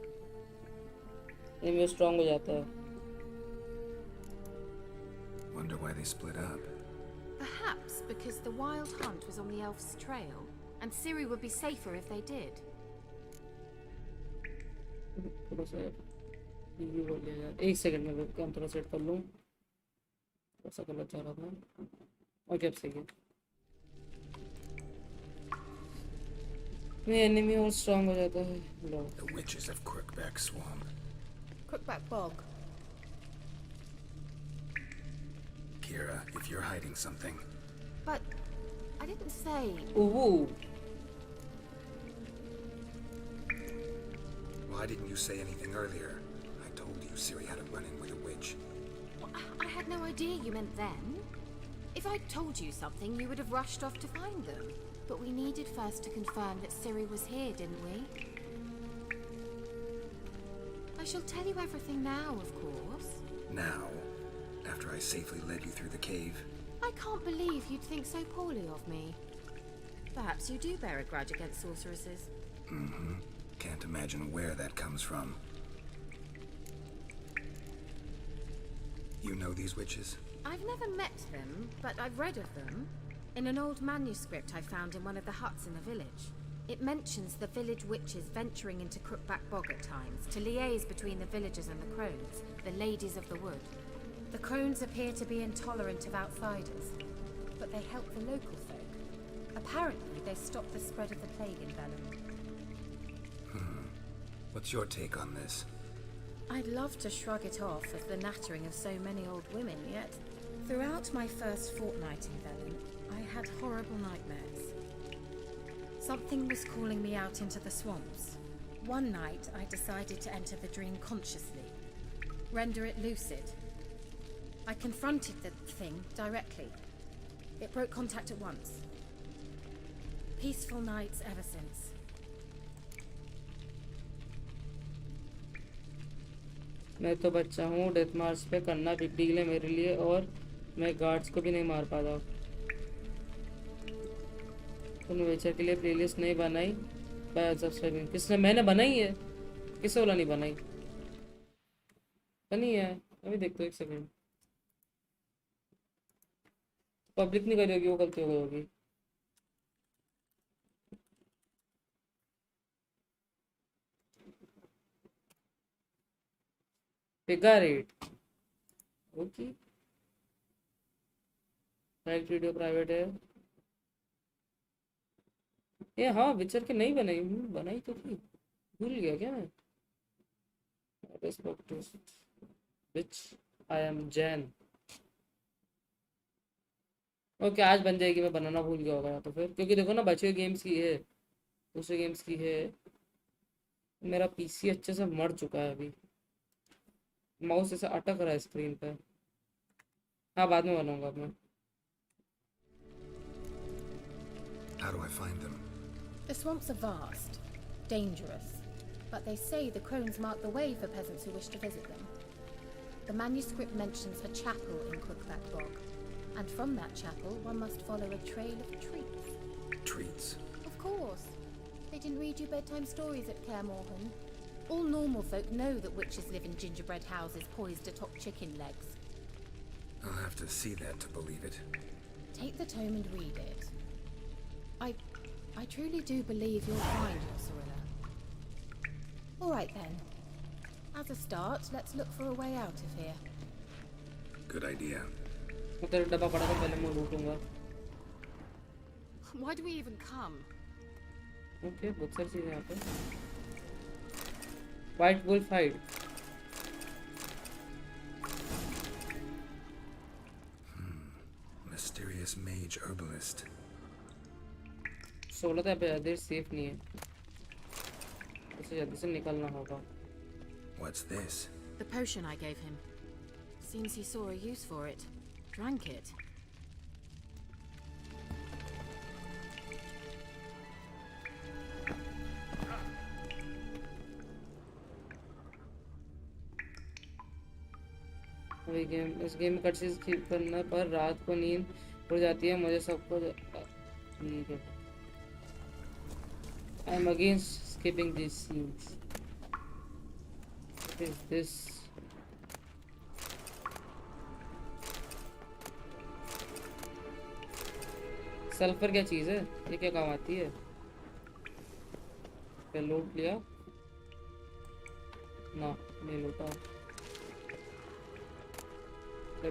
[SPEAKER 1] इनमें स्ट्रांग हो जाता है।
[SPEAKER 4] Wonder why they split up.
[SPEAKER 3] Perhaps because the Wild Hunt was on the elf's trail, and Ciri would be safer if they did.
[SPEAKER 1] थोड़ा सा ये हो गया यार, एक सेकंड में काम थोड़ा सेट कर लूँ। ऐसा गलत जा रहा था। ओके अब सही है। मैं एनिमी और स्ट्रांग हो जाता है। लो
[SPEAKER 4] The witches of Crookback Swamp.
[SPEAKER 3] Crookback Bog.
[SPEAKER 4] Kira, if you're hiding something,
[SPEAKER 3] But I didn't say.
[SPEAKER 1] Oh
[SPEAKER 4] why didn't you say anything earlier? I told you Ciri had a run-in with a witch.
[SPEAKER 3] I had no idea you meant then. If I'd told you something, you would have rushed off to find them. But we needed first to confirm that Ciri was here, didn't we? I shall tell you everything now, of course.
[SPEAKER 4] Now, after I safely led you through the cave,
[SPEAKER 3] I can't believe you'd think so poorly of me. Perhaps you do bear a grudge against sorceresses.
[SPEAKER 4] can't imagine where that comes from. You know these witches?
[SPEAKER 3] I've never met them, but I've read of them. In an old manuscript I found in one of the huts in the village. It mentions the village witches venturing into Crookback Bog at times to liaise between the villagers and the crones, the ladies of the wood. The crones appear to be intolerant of outsiders, but they help the local folk. Apparently they stop the spread of the plague in Valoranт.
[SPEAKER 4] What's your take on this?
[SPEAKER 3] I'd love to shrug it off as the nattering of so many old women, yet throughout my first fortnight in Valoranт, I had horrible nightmares. Something was calling me out into the swamps. One night, I decided to enter the dream consciously, render it lucid. I confronted the thing directly. It broke contact at once. Peaceful nights ever since.
[SPEAKER 1] मैं तो बच्चा हूँ, death मार्च पे करना big deal है मेरे लिए, और मैं गार्ड्स को भी नहीं मार पाता। तुमने वेचर के लिए प्लेलिस्ट नहीं बनाई? Bye subscribing. किसने? मैंने बनाई है। किसे बोला नहीं बनाई? बनी है, अभी देखते हो, एक सेकंड। पब्लिक नहीं करी होगी, वो गलती हो गई होगी। Figure it. Okay right video private है ये। हाँ विचर के नहीं बनाई बनाई तो थी, भूल गया क्या मैं। विच आई एम जैन। ओके आज बन जाएगी, मैं बनाना भूल गया होगा तो फिर, क्योंकि देखो ना बचे गेम्स की है, दूसरे गेम्स की है। मेरा पीसी अच्छे से मर चुका है अभी, माउस ऐसे अटक रहा है स्क्रीन पे। हाँ बाद में बनाऊंगा मैं।
[SPEAKER 4] How do I find them?
[SPEAKER 3] The swamps are vast, dangerous, but they say the crones mark the way for peasants who wish to visit them. The manuscript mentions a chapel in Crookback Bog, and from that chapel one must follow a trail of treats.
[SPEAKER 4] Treats.
[SPEAKER 3] Of course. They didn't read you bedtime stories at Kaer Morhen. All normal folk know that witches live in gingerbread houses poised atop chicken legs.
[SPEAKER 4] I'll have to see that to believe it.
[SPEAKER 3] Take the tome and read it. I truly do believe you'll find your Cyrilla. All right then. As a start, let's look for a way out of here.
[SPEAKER 4] Good idea.
[SPEAKER 1] मैं तेरा डब्बा पड़ा था पहले मैं लूटूंगा।
[SPEAKER 3] Why do we even come?
[SPEAKER 1] Okay बहुत सारी चीजें यहाँ पे। White wolf hide.
[SPEAKER 4] Mysterious mage herbalist.
[SPEAKER 1] 16 तो यहाँ पे ज़्यादा सेफ नहीं है, इसे जल्दी से निकलना होगा।
[SPEAKER 4] What's this?
[SPEAKER 3] The potion I gave him. Seems he saw a use for it. Drank it.
[SPEAKER 1] वही गेम, इस गेम में कटसीज करने पर रात को नींद उड़ जाती है मुझे सबको। ठीक है I am against skipping this scenes. What is this? Sulphur क्या चीज़ है, ये क्या काम आती है? क्या लूट लिया? ना नहीं लूटा। क्या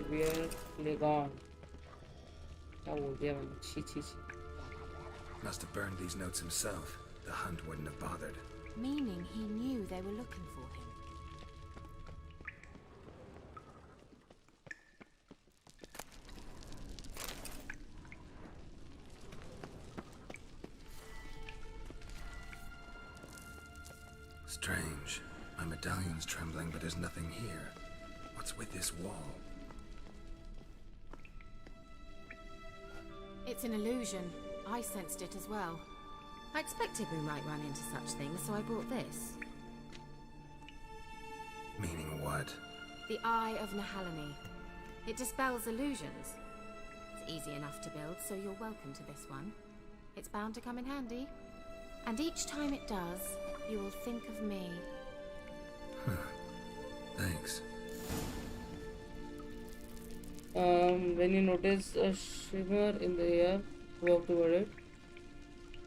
[SPEAKER 1] बोल दिया मैंने? छी छी छी।
[SPEAKER 4] Must have burned these notes himself. The hunt wouldn't have bothered.
[SPEAKER 3] Meaning he knew they were looking for him.
[SPEAKER 4] Strange. My medallion's trembling, but there's nothing here. What's with this wall?
[SPEAKER 3] It's an illusion. I sensed it as well. I expected we might run into such things, so I brought this.
[SPEAKER 4] Meaning what?
[SPEAKER 3] The Eye of Nahalani. It dispels illusions. It's easy enough to build, so you're welcome to this one. It's bound to come in handy. And each time it does, you will think of me.
[SPEAKER 4] Thanks.
[SPEAKER 1] When you notice a shimmer in the air, walk toward it.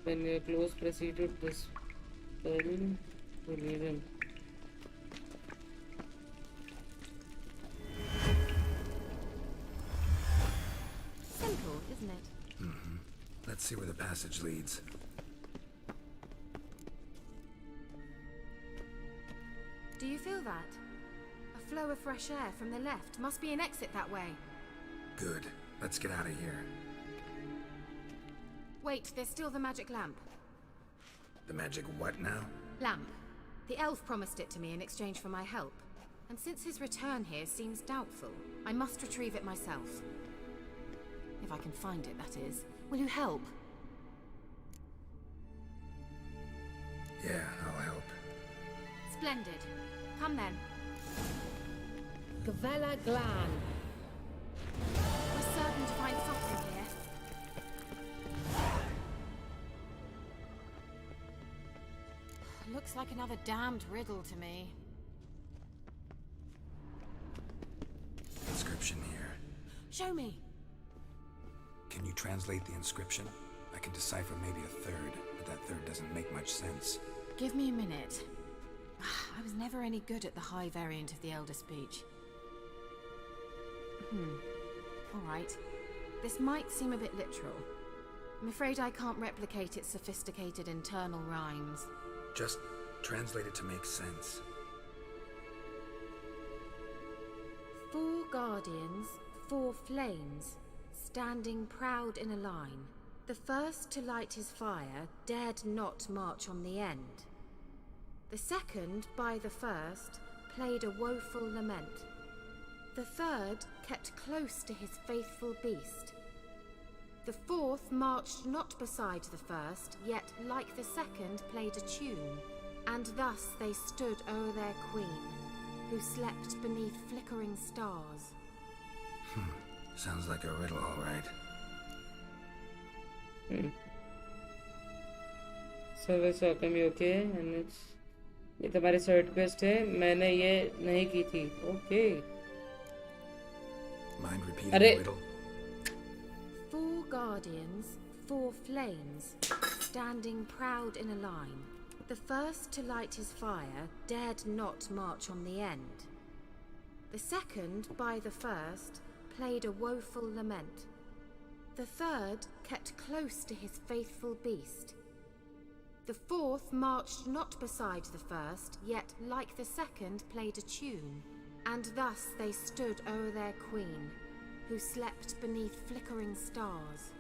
[SPEAKER 1] When you're close, proceed to this religion.
[SPEAKER 3] Simple, isn't it?
[SPEAKER 4] Let's see where the passage leads.
[SPEAKER 3] Do you feel that? A flow of fresh air from the left. Must be an exit that way.
[SPEAKER 4] Good. Let's get out of here.
[SPEAKER 3] Wait, there's still the magic lamp.
[SPEAKER 4] The magic what now?
[SPEAKER 3] Lamp. The elf promised it to me in exchange for my help. And since his return here seems doubtful, I must retrieve it myself. If I can find it, that is. Will you help?
[SPEAKER 4] Yeah, I'll help.
[SPEAKER 3] Splendid. Come then.
[SPEAKER 8] Gavella Glan.
[SPEAKER 3] We're certain to find something here. Looks like another damned riddle to me.
[SPEAKER 4] Inscription here.
[SPEAKER 3] Show me.
[SPEAKER 4] Can you translate the inscription? I can decipher maybe a third, but that third doesn't make much sense.
[SPEAKER 3] Give me a minute. I was never any good at the high variant of the Elder Speech. Alright. This might seem a bit literal. I'm afraid I can't replicate its sophisticated internal rhymes.
[SPEAKER 4] Just translate it to make sense.
[SPEAKER 3] 4 guardians, 4 flames, standing proud in a line. The first to light his fire dared not march on the end. The second, by the first, played a woeful lament. The third kept close to his faithful beast. The fourth marched not beside the first, yet like the second played a tune. And thus they stood o'er their queen, who slept beneath flickering stars.
[SPEAKER 4] Sounds like a riddle, all right.
[SPEAKER 1] So वैसे welcome you okay and it's ये तुम्हारी shirt quest है मैंने ये नहीं की थी okay
[SPEAKER 4] Mind repeating
[SPEAKER 1] अरे
[SPEAKER 4] the riddle?
[SPEAKER 3] 4 guardians, 4 flames, standing proud in a line. The first to light his fire dared not march on the end. The second, by the first, played a woeful lament. The third kept close to his faithful beast. The fourth marched not beside the first, yet like the second played a tune. And thus they stood o'er their queen, who slept beneath flickering stars.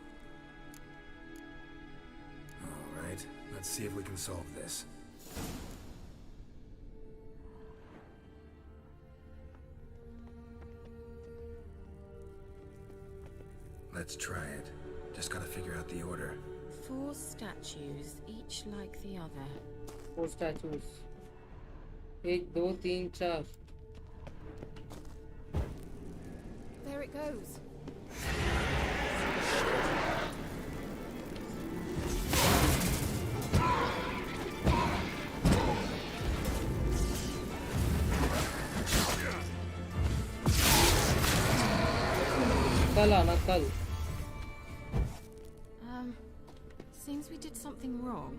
[SPEAKER 4] All right, let's see if we can solve this. Let's try it. Just gotta figure out the order.
[SPEAKER 3] 4 statues, each like the other.
[SPEAKER 1] 4 statues 1 2 3 4
[SPEAKER 3] There it goes.
[SPEAKER 1] कल आना कल
[SPEAKER 3] Seems we did something wrong.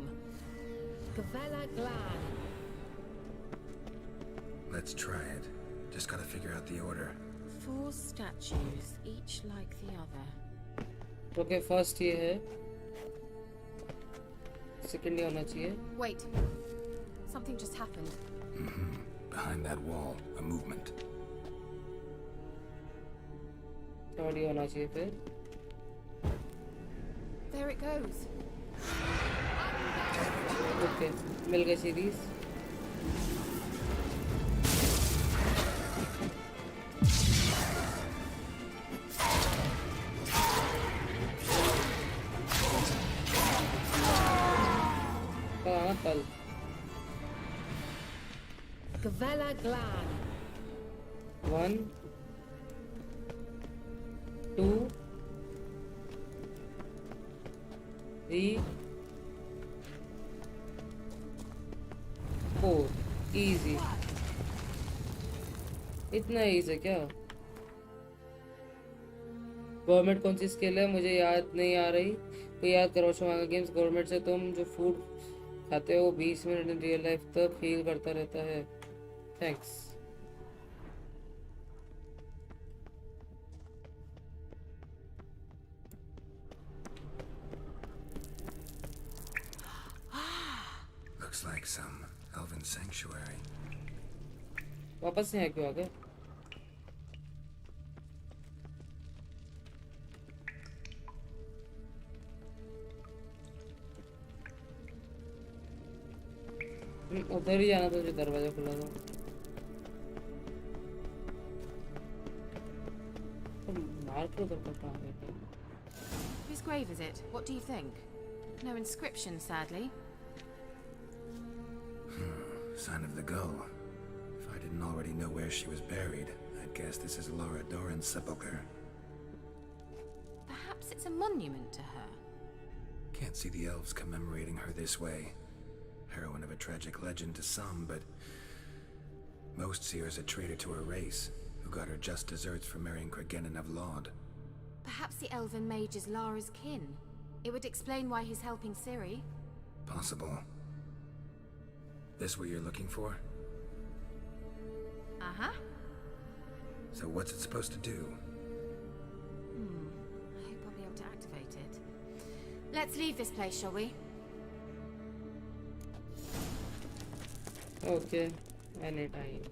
[SPEAKER 3] Gavella Glan.
[SPEAKER 4] Let's try it. Just gotta figure out the order.
[SPEAKER 3] 4 statues, each like the other.
[SPEAKER 1] Okay first ये है second ये होना चाहिए
[SPEAKER 3] Wait. Something just happened.
[SPEAKER 4] Behind that wall, a movement.
[SPEAKER 1] Third ये होना चाहिए फिर
[SPEAKER 3] There it goes.
[SPEAKER 1] Okay मिल गई सीरीज कल आना कल
[SPEAKER 3] Gavella Glan.
[SPEAKER 1] 1 2 3 4 इजी इतना इजी है क्या गवर्नमेंट कौन सी स्किल है मुझे याद नहीं आ रही कोई याद करो शोमांगा गेम्स गवर्नमेंट से तुम जो फूड खाते हो 20 मिनट इन रियल लाइफ तक फील करता रहता है thanks
[SPEAKER 4] Looks like some elven sanctuary.
[SPEAKER 1] वापस से यहाँ क्यों आ गए उधर ही जाना था जो दरवाजा खुला था मार्क उधर का कहाँ है
[SPEAKER 3] Whose grave is it? What do you think? No inscription, sadly.
[SPEAKER 4] Sign of the gull. If I didn't already know where she was buried, I'd guess this is Laura Doran's sepulcher.
[SPEAKER 3] Perhaps it's a monument to her.
[SPEAKER 4] Can't see the elves commemorating her this way. Heroine of a tragic legend to some, but most see her as a traitor to her race, who got her just desserts for marrying Cregennan of Laud.
[SPEAKER 3] Perhaps the elven mage is Lara's kin. It would explain why he's helping Ciri.
[SPEAKER 4] Possible. This what you're looking for?
[SPEAKER 3] Uh-huh.
[SPEAKER 4] So what's it supposed to do?
[SPEAKER 3] I hope I'll be able to activate it. Let's leave this place, shall we?
[SPEAKER 1] Okay, anytime.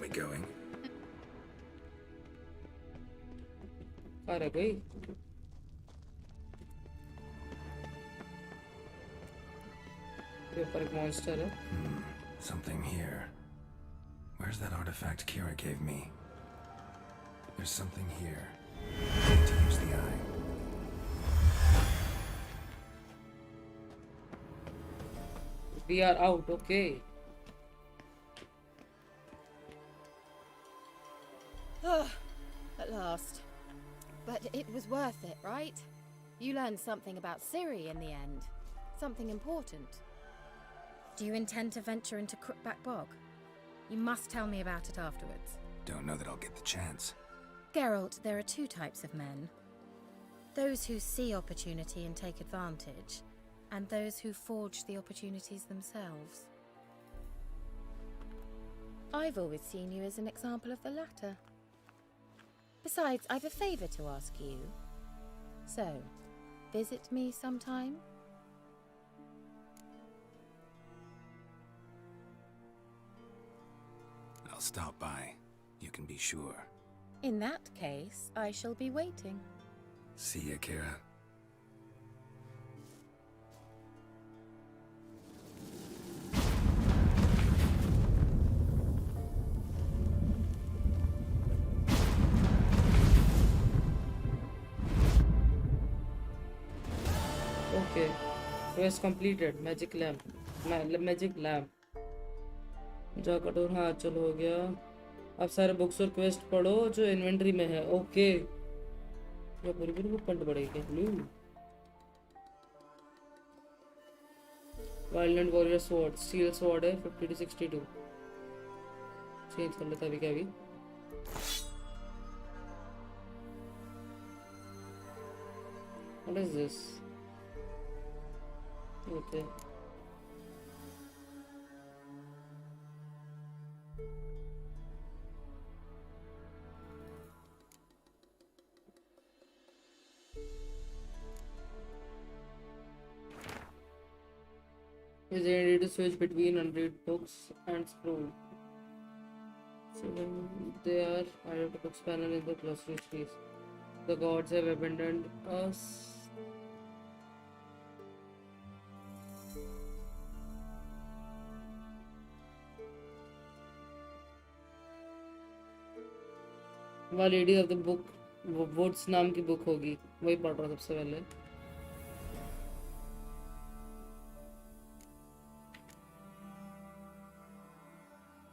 [SPEAKER 4] We going?
[SPEAKER 1] कहाँ रह गई? ये ऊपर एक monster है.
[SPEAKER 4] Something here. Where's that artifact Kira gave me? There's something here. To use the eye.
[SPEAKER 1] We are out, okay.
[SPEAKER 3] At last. But it was worth it, right? You learned something about Siri in the end. Something important. Do you intend to venture into Crookback Bog? You must tell me about it afterwards.
[SPEAKER 4] Don't know that I'll get the chance.
[SPEAKER 3] Geralt, there are two types of men. Those who see opportunity and take advantage, and those who forge the opportunities themselves. I've always seen you as an example of the latter. Besides, I've a favor to ask you. So, visit me sometime?
[SPEAKER 4] I'll stop by. You can be sure.
[SPEAKER 3] In that case, I shall be waiting.
[SPEAKER 4] See ya, Kira.
[SPEAKER 1] Okay. Quest completed. Magic lamp. Magic lamp. जा कटोर, हाँ चलो हो गया. अब सारे books और quest पढ़ो जो इन्वेंटरी में है. ओके. ये पूरी पूरी बुक पढ़नी पड़ेगी. वाइल्डलैंड वॉरियर स्वॉर्ड. स्टील स्वॉर्ड है 50 to 62. चेंज कर लेता अभी क्या अभी. What is this? Okay. Is it ready to switch between unread books and scroll? So when they are added to books panel in the glossary trees. The gods have abandoned us. वह lady of the book woods नाम की book होगी. वही पढ़ रहा सबसे पहले.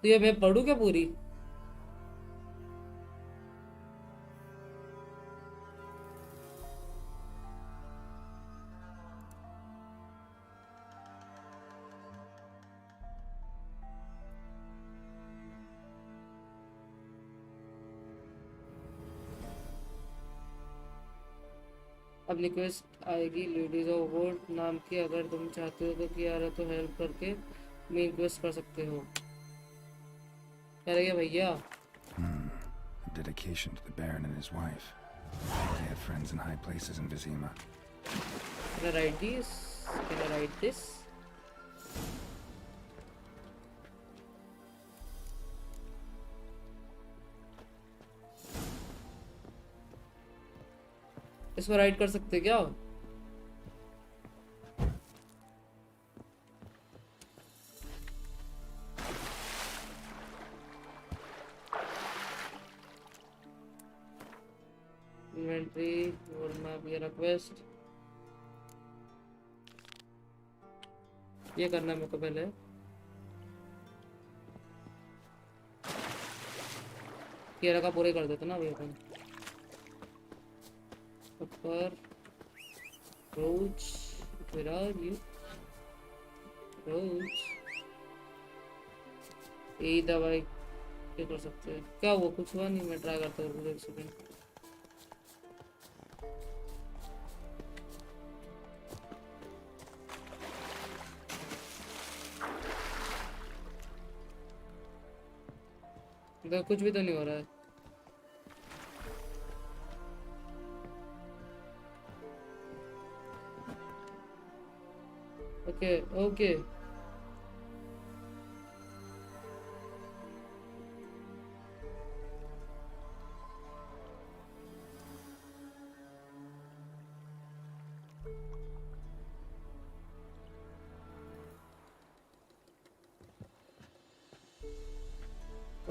[SPEAKER 1] तो ये मैं पढ़ूं क्या पूरी? अब रिक्वेस्ट आएगी लेडीज ऑफ वुड नाम की. अगर तुम चाहते हो तो कियारा तो हेल्प करके मैं रिक्वेस्ट कर सकते हो. करेंगे भैया.
[SPEAKER 4] Dedication to the Baron and his wife. They had friends in high places in Vizima.
[SPEAKER 1] Can I write this? Can I write this? इसको राइट कर सकते क्या? इन्वेंटरी वर्ल्ड मैप ये रिक्वेस्ट ये करना है मेरे को पहले. केरा का पूरे कर देते ना अभी अपन. ऊपर रोज where are you? रोज यही दवाई क्या कर सकते हैं. क्या हुआ? कुछ हुआ नहीं. मैं ट्राई करता हूँ एक सेकंड. देखो कुछ भी तो नहीं हो रहा है। ओके ओके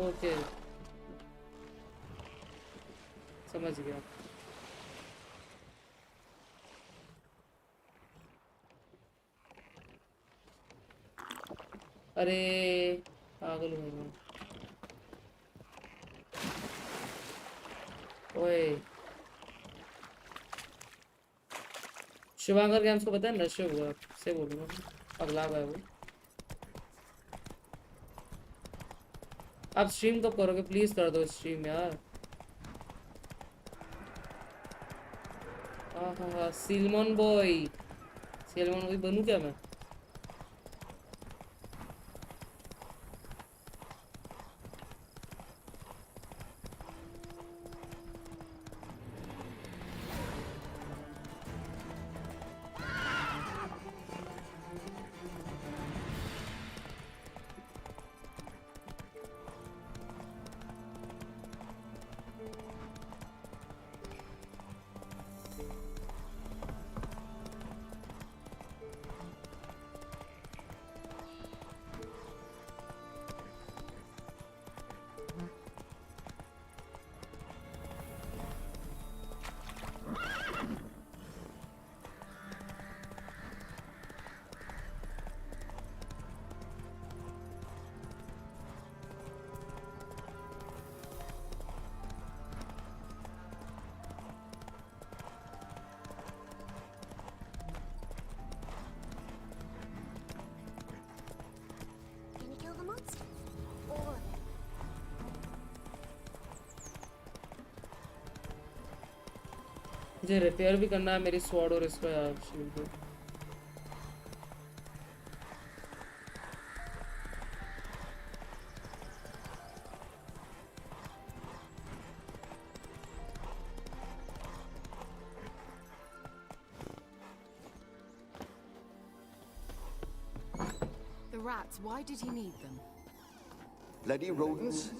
[SPEAKER 1] ओके समझ गया। अरे पागल हूँ मैं। ओए शिवांकर गेम्स को पता है नशे हुआ से बोलूँगा पगला गया वो। आप स्ट्रीम कब करोगे? प्लीज कर दो स्ट्रीम यार। हाँ हाँ हाँ सिलमन बॉय बनूँ क्या मैं? मुझे रिपेयर भी करना है मेरी स्वॉर्ड और इसका यार शील्ड को।
[SPEAKER 8] The rats, why did he need them?
[SPEAKER 7] Bloody rodents.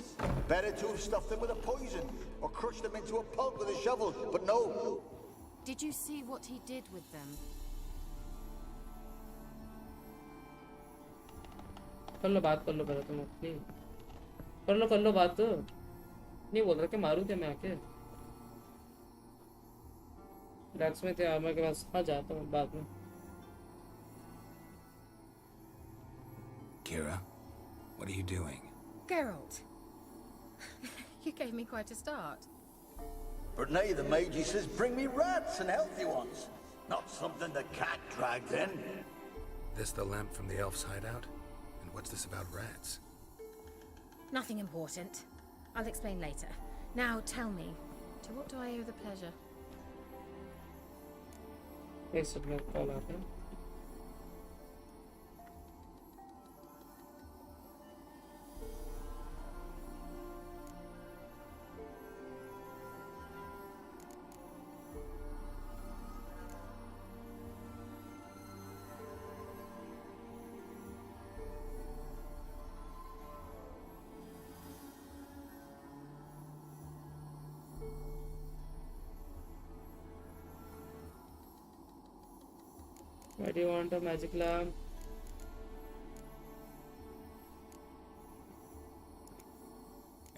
[SPEAKER 7] Better to have stuffed them with a poison or crushed them into a pulp with a shovel, but no.
[SPEAKER 8] Did you see what he did with them?
[SPEAKER 1] कर लो बात कर लो पहले तुम अपनी कर लो बात तो नहीं बोल रहा कि मारूं क्या मैं आके रैक्स में थे आर्मर के पास। हाँ जाता हूँ बाद में।
[SPEAKER 4] Kira, what are you doing?
[SPEAKER 3] Geralt, you gave me quite a start.
[SPEAKER 7] But now the mage says bring me rats and healthy ones. Not something the cat dragged in.
[SPEAKER 4] This the lamp from the elf's hideout? And what's this about rats?
[SPEAKER 3] Nothing important. I'll explain later. Now tell me, to what do I owe the pleasure?
[SPEAKER 1] एक second में call आता है। Why do you want a magic lamp?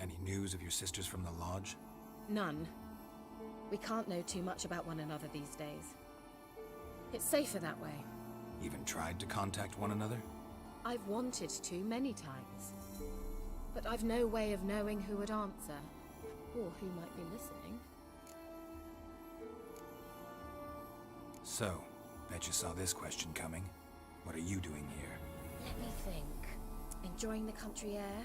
[SPEAKER 4] Any news of your sisters from the lodge?
[SPEAKER 3] None. We can't know too much about one another these days. It's safer that way.
[SPEAKER 4] Even tried to contact one another?
[SPEAKER 3] I've wanted to many times. But I've no way of knowing who would answer, or who might be listening.
[SPEAKER 4] So, bet you saw this question coming. What are you doing here?
[SPEAKER 3] Let me think. Enjoying the country air?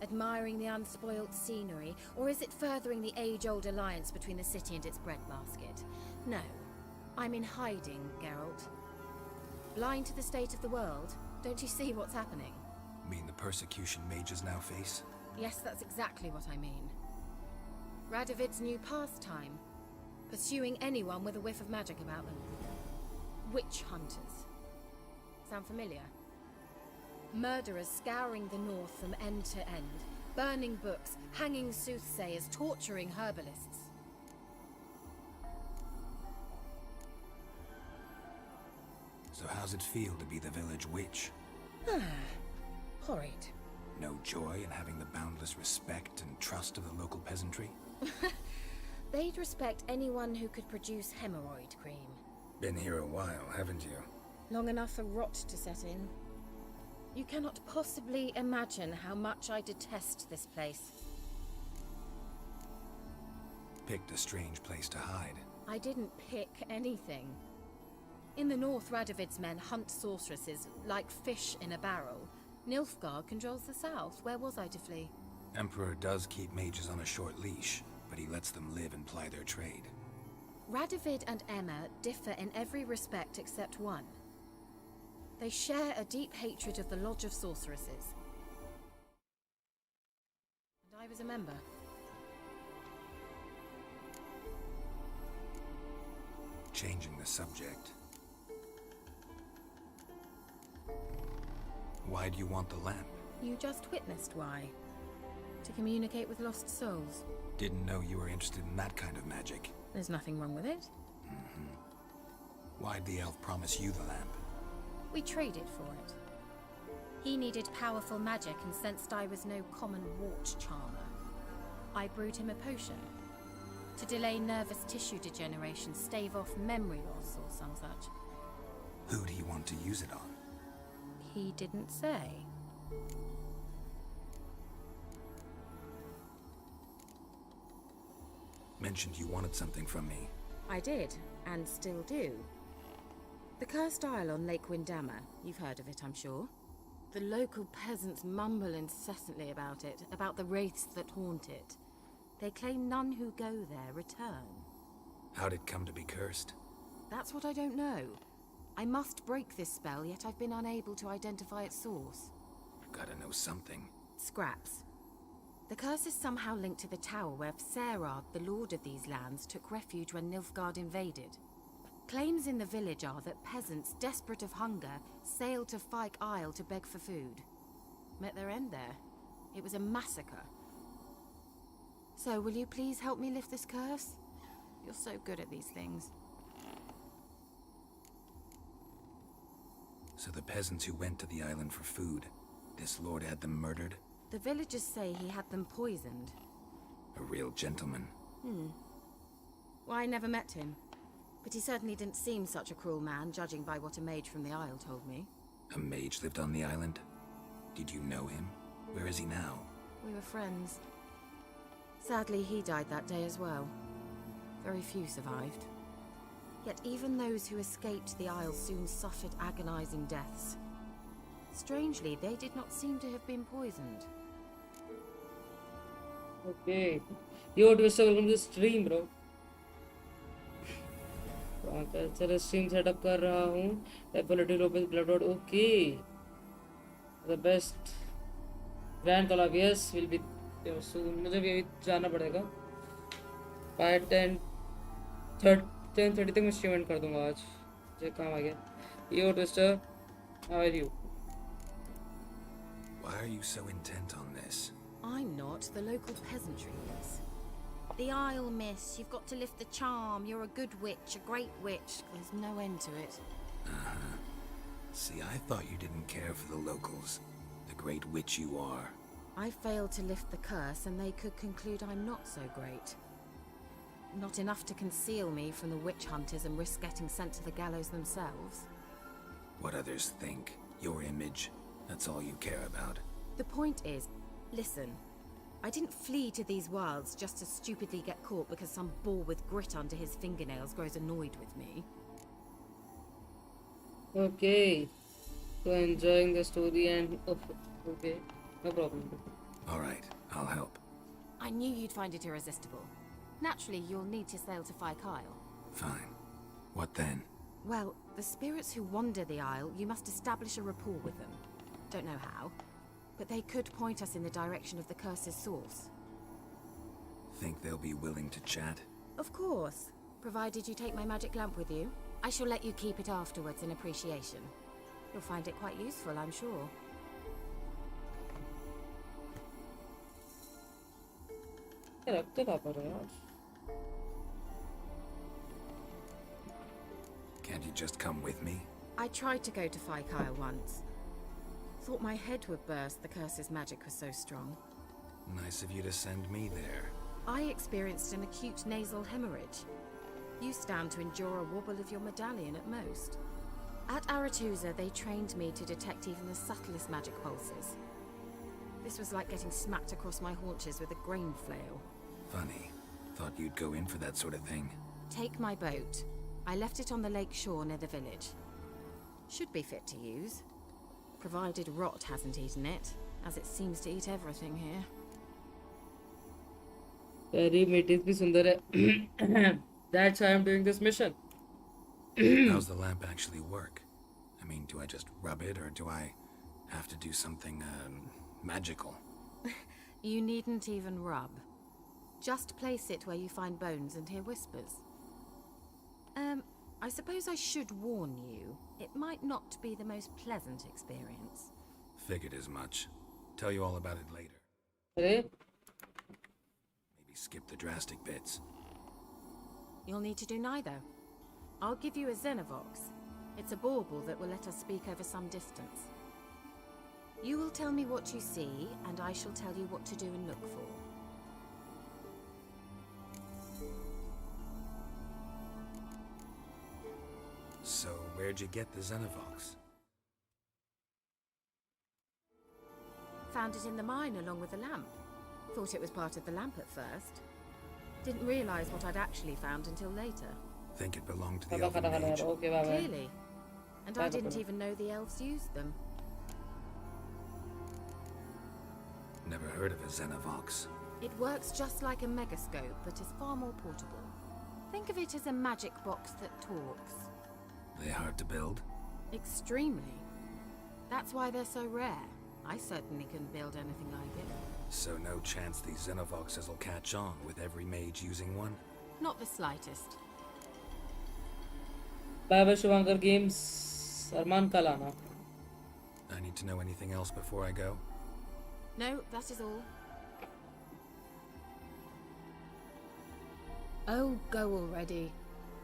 [SPEAKER 3] Admiring the unspoilt scenery? Or is it furthering the age-old alliance between the city and its breadbasket? No. I'm in hiding, Geralt. Blind to the state of the world? Don't you see what's happening?
[SPEAKER 4] Mean the persecution mages now face?
[SPEAKER 3] Yes, that's exactly what I mean. Radovid's new pastime. Pursuing anyone with a whiff of magic about them. Witch hunters. Sound familiar? Murderers scouring the north from end to end. Burning books, hanging soothsayers, torturing herbalists.
[SPEAKER 4] So how's it feel to be the village witch?
[SPEAKER 3] Horrid.
[SPEAKER 4] No joy in having the boundless respect and trust of the local peasantry?
[SPEAKER 3] They'd respect anyone who could produce hemorrhoid cream.
[SPEAKER 4] Been here a while, haven't you?
[SPEAKER 3] Long enough for rot to set in. You cannot possibly imagine how much I detest this place.
[SPEAKER 4] Picked a strange place to hide.
[SPEAKER 3] I didn't pick anything. In the north, Radovid's men hunt sorceresses like fish in a barrel. Nilfgaard controls the south. Where was I to flee?
[SPEAKER 4] Emperor does keep mages on a short leash, but he lets them live and ply their trade.
[SPEAKER 3] Radovid and Emma differ in every respect except one. They share a deep hatred of the Lodge of Sorceresses. And I was a member.
[SPEAKER 4] Changing the subject. Why do you want the lamp?
[SPEAKER 3] You just witnessed why. To communicate with lost souls.
[SPEAKER 4] Didn't know you were interested in that kind of magic.
[SPEAKER 3] There's nothing wrong with it.
[SPEAKER 4] Why'd the elf promise you the lamp?
[SPEAKER 3] We traded for it. He needed powerful magic and sensed I was no common wart charmer. I brewed him a potion. To delay nervous tissue degeneration, stave off memory loss or some such.
[SPEAKER 4] Who'd he want to use it on?
[SPEAKER 3] He didn't say.
[SPEAKER 4] Mentioned you wanted something from me.
[SPEAKER 3] I did, and still do. The cursed isle on Lake Windammer. You've heard of it, I'm sure. The local peasants mumble incessantly about it, about the wraiths that haunt it. They claim none who go there return.
[SPEAKER 4] How'd it come to be cursed?
[SPEAKER 3] That's what I don't know. I must break this spell, yet I've been unable to identify its source.
[SPEAKER 4] Gotta know something.
[SPEAKER 3] Scraps. The curse is somehow linked to the tower where Serard, the lord of these lands, took refuge when Nilfgaard invaded. Claims in the village are that peasants, desperate of hunger, sailed to Fyke Isle to beg for food. Met their end there. It was a massacre. So, will you please help me lift this curse? You're so good at these things.
[SPEAKER 4] So the peasants who went to the island for food, this lord had them murdered?
[SPEAKER 3] The villagers say he had them poisoned.
[SPEAKER 4] A real gentleman.
[SPEAKER 3] Well, I never met him. But he certainly didn't seem such a cruel man, judging by what a mage from the Isle told me.
[SPEAKER 4] A mage lived on the island? Did you know him? Where is he now?
[SPEAKER 3] We were friends. Sadly, he died that day as well. Very few survived. Yet even those who escaped the Isle soon suffered agonizing deaths. Strangely, they did not seem to have been poisoned.
[SPEAKER 1] Okay. Yo, Twister, welcome to the stream, bro. चलो stream setup कर रहा हूँ ability लोपेस blood road okay the best grand call yes will be soon मुझे भी अभी जाना पड़ेगा बाय 10:30 तक मैं स्ट्रीम एंड कर दूंगा आज मुझे काम आ गया yo twister how are you
[SPEAKER 4] Why are you so intent on this?
[SPEAKER 3] I'm not. The local peasantry is. The Isle, miss. You've got to lift the charm. You're a good witch, a great witch. There's no end to it.
[SPEAKER 4] See, I thought you didn't care for the locals. The great witch you are.
[SPEAKER 3] I failed to lift the curse, and they could conclude I'm not so great. Not enough to conceal me from the witch hunters and risk getting sent to the gallows themselves.
[SPEAKER 4] What others think, your image, that's all you care about.
[SPEAKER 3] The point is, listen. I didn't flee to these wilds just to stupidly get caught because some boar with grit under his fingernails grows annoyed with me.
[SPEAKER 1] Okay. So enjoying the story and okay, no problem.
[SPEAKER 4] All right, I'll help.
[SPEAKER 3] I knew you'd find it irresistible. Naturally, you'll need to sail to Fyke Isle.
[SPEAKER 4] Fine. What then?
[SPEAKER 3] Well, the spirits who wander the Isle, you must establish a rapport with them. Don't know how.
[SPEAKER 8] but they could point us in the direction of the curse's source.
[SPEAKER 4] Think they'll be willing to chat?
[SPEAKER 8] Of course, provided you take my magic lamp with you. I shall let you keep it afterwards in appreciation. You'll find it quite useful, I'm sure.
[SPEAKER 1] रखते कहाँ पर है यार?
[SPEAKER 4] Can't you just come with me?
[SPEAKER 8] I tried to go to Kyle once. Thought my head would burst, the curse's magic was so strong.
[SPEAKER 4] Nice of you to send me there.
[SPEAKER 8] I experienced an acute nasal hemorrhage. You stand to endure a wobble of your medallion at most. At Aretusa, they trained me to detect even the subtlest magic pulses. This was like getting smacked across my haunches with a grain flail.
[SPEAKER 4] Funny. Thought you'd go in for that sort of thing.
[SPEAKER 8] Take my boat. I left it on the lake shore near the village. Should be fit to use. Provided rot hasn't eaten it, as it seems to eat everything here.
[SPEAKER 1] Very meetings भी सुंदर है. That's why I'm doing this mission.
[SPEAKER 4] How's the lamp actually work? I mean, do I just rub it, or do I have to do something, magical?
[SPEAKER 8] You needn't even rub. Just place it where you find bones and hear whispers. I suppose I should warn you, it might not be the most pleasant experience.
[SPEAKER 4] Figured as much. Tell you all about it later.
[SPEAKER 1] अरे
[SPEAKER 4] Maybe skip the drastic bits.
[SPEAKER 8] You'll need to do neither. I'll give you a Xenovox. It's a bauble that will let us speak over some distance. You will tell me what you see, and I shall tell you what to do and look for.
[SPEAKER 4] So, where'd you get the Xenovox?
[SPEAKER 8] Found it in the mine along with the lamp. Thought it was part of the lamp at first. Didn't realize what I'd actually found until later.
[SPEAKER 4] Think it belonged to the
[SPEAKER 1] खड़ा
[SPEAKER 4] elven
[SPEAKER 1] खड़ा
[SPEAKER 4] mage?
[SPEAKER 1] यार. Okay, bye bye.
[SPEAKER 8] Clearly. And I didn't even know the elves used them.
[SPEAKER 4] Never heard of a Xenovox.
[SPEAKER 8] It works just like a megascope, but is far more portable. Think of it as a magic box that talks.
[SPEAKER 4] They hard to build?
[SPEAKER 8] Extremely. That's why they're so rare. I certainly couldn't build anything like it.
[SPEAKER 4] So no chance these Xenovoxes will catch on with every mage using one?
[SPEAKER 8] Not the slightest.
[SPEAKER 1] Bye bye Shubhankar Games. Arman कल आना.
[SPEAKER 4] I need to know anything else before I go?
[SPEAKER 8] No, that is all. Oh, go already.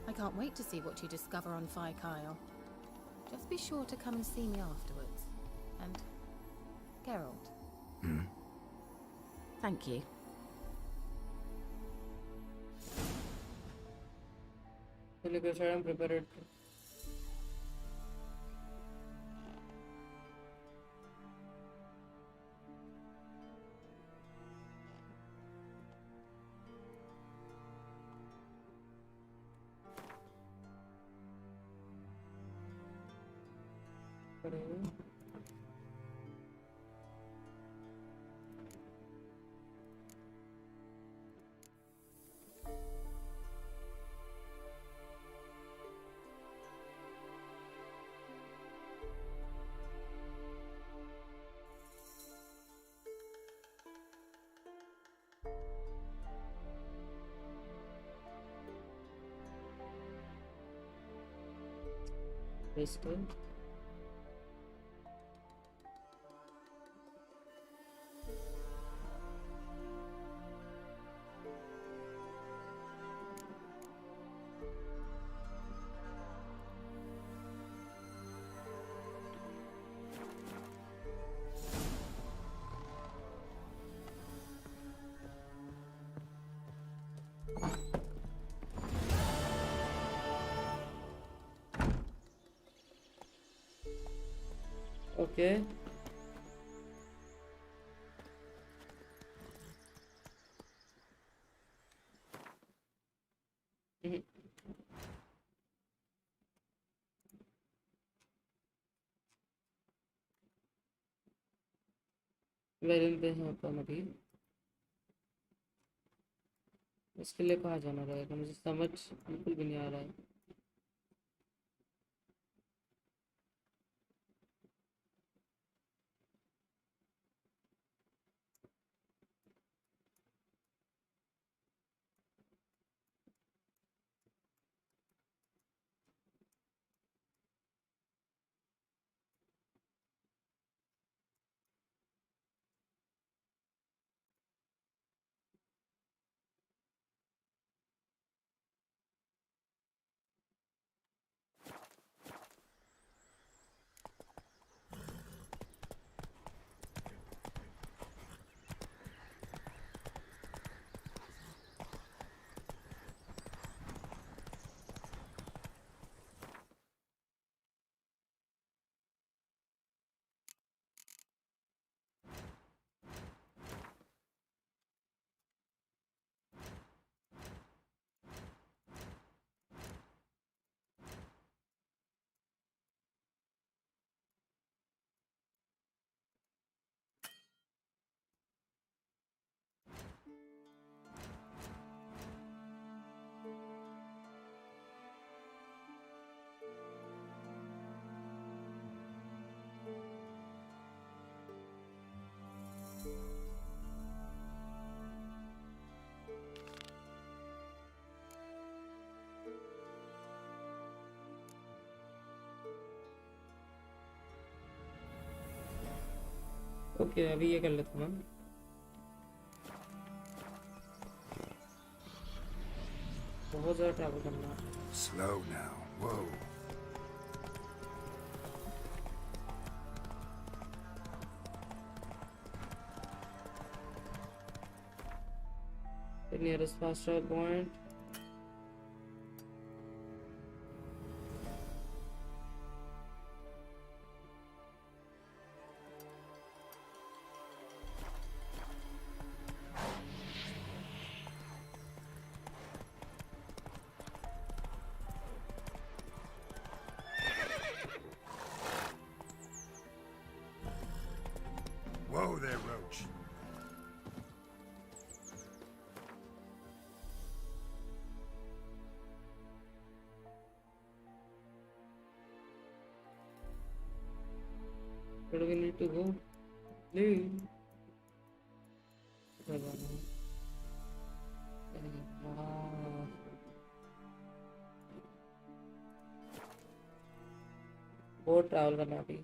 [SPEAKER 8] I can't wait to see what you discover on Kyle. Just be sure to come and see me afterwards. And Geralt.
[SPEAKER 4] Hmm?
[SPEAKER 8] Thank you.
[SPEAKER 1] I'm prepared. Basically. Okay. वेरिन पे हैं अपन अभी. इसके लिए कहाँ जाना रहेगा मुझे समझ बिल्कुल भी नहीं आ रहा है. ओके अभी ये कर लेता हूँ मैं। बहुत ज़्यादा ट्रैवल करना है।
[SPEAKER 4] Slow now. Whoa.
[SPEAKER 1] The nearest fast travel point.
[SPEAKER 4] Whoa there, Roach.
[SPEAKER 1] Where do we need to go? Leave. बहुत ट्रैवल करना है अभी।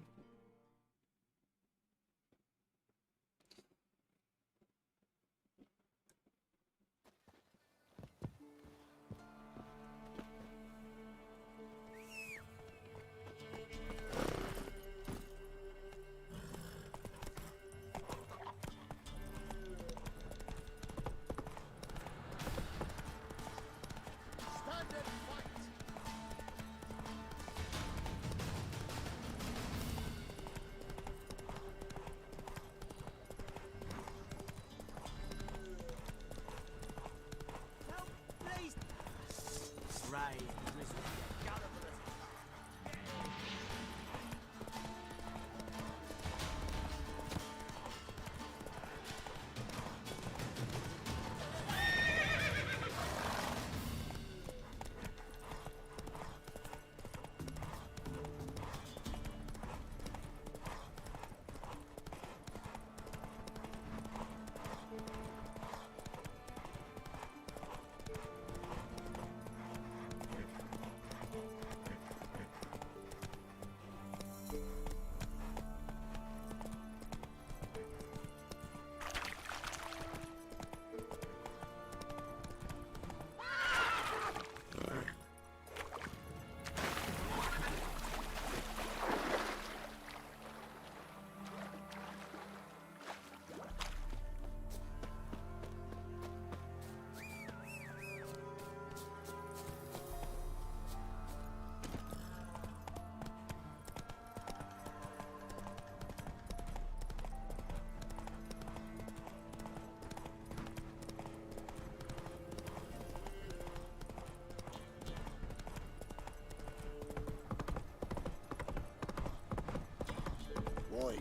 [SPEAKER 7] Boy,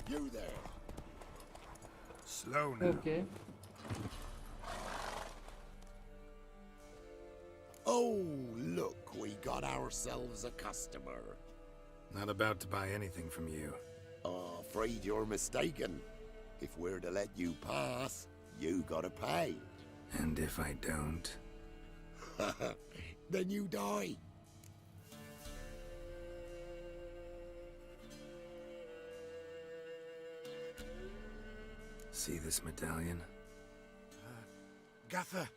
[SPEAKER 7] you there.
[SPEAKER 4] Slow now.
[SPEAKER 1] Okay.
[SPEAKER 9] Oh, look, we got ourselves a customer.
[SPEAKER 4] Not about to buy anything from you.
[SPEAKER 9] Oh, afraid you're mistaken. If we're to let you pass, you gotta pay.
[SPEAKER 4] And if I don't?
[SPEAKER 9] Then you die.
[SPEAKER 4] See this medallion?
[SPEAKER 9] Gaffer!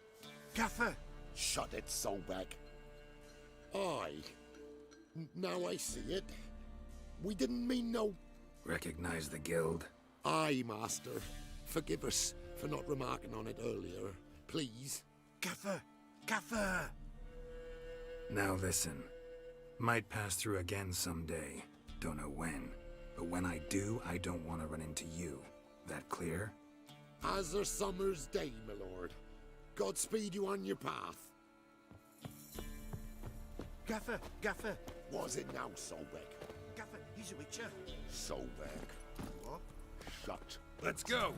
[SPEAKER 9] Gaffer! Shut it, Solbeck. Aye. Now I see it. We didn't mean no...
[SPEAKER 4] Recognize the guild?
[SPEAKER 9] Aye, Master. Forgive us for not remarking on it earlier. Please. Gaffer! Gaffer!
[SPEAKER 4] Now listen. Might pass through again someday. Don't know when. But when I do, I don't want to run into you. That clear?
[SPEAKER 9] As a summer's day, my lord. Godspeed you on your path. Gaffer! Gaffer! Was it now, Solbeck? Gaffer, he's a witcher. Solbeck. What? Shut.
[SPEAKER 4] Let's go!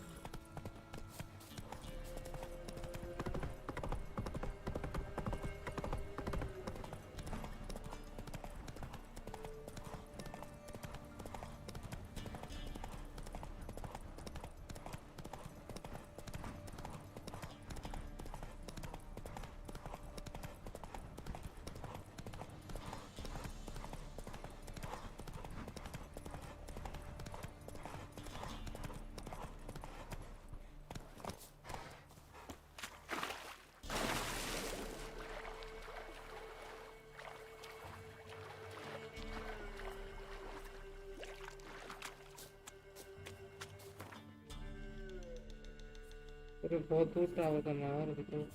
[SPEAKER 1] अरे बहुत दूर travel करना है यार अभी तो।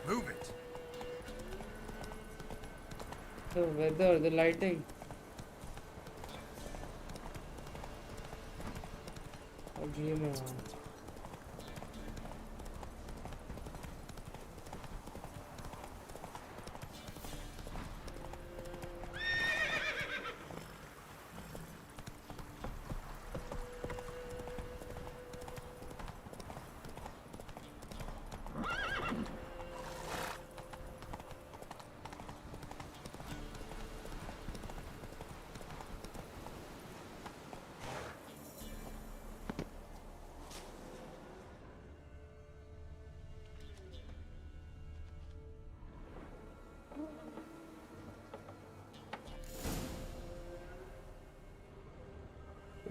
[SPEAKER 4] Move it.
[SPEAKER 1] The weather, the lighting. अब ये मैं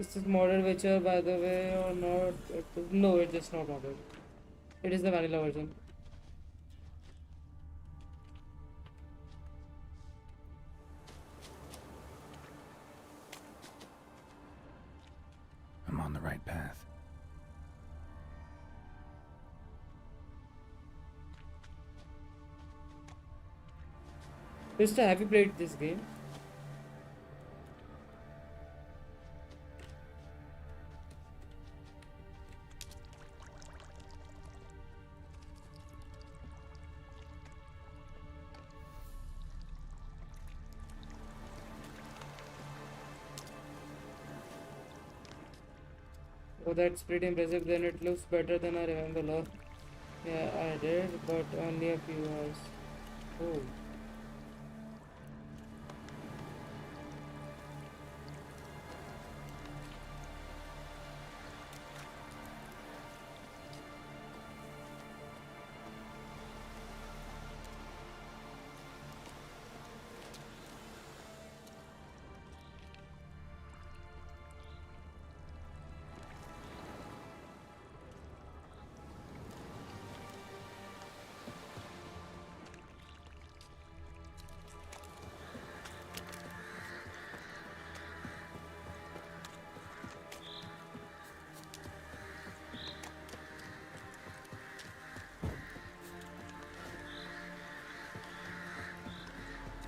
[SPEAKER 1] Is this modded Witcher by the way or not? No, it's just not modded. It is the vanilla version.
[SPEAKER 4] I'm on the right path.
[SPEAKER 1] Mister, have you played this game? Oh, that's pretty impressive. Then it looks better than I remember. Love. Yeah, I did, but only a few hours. Oh.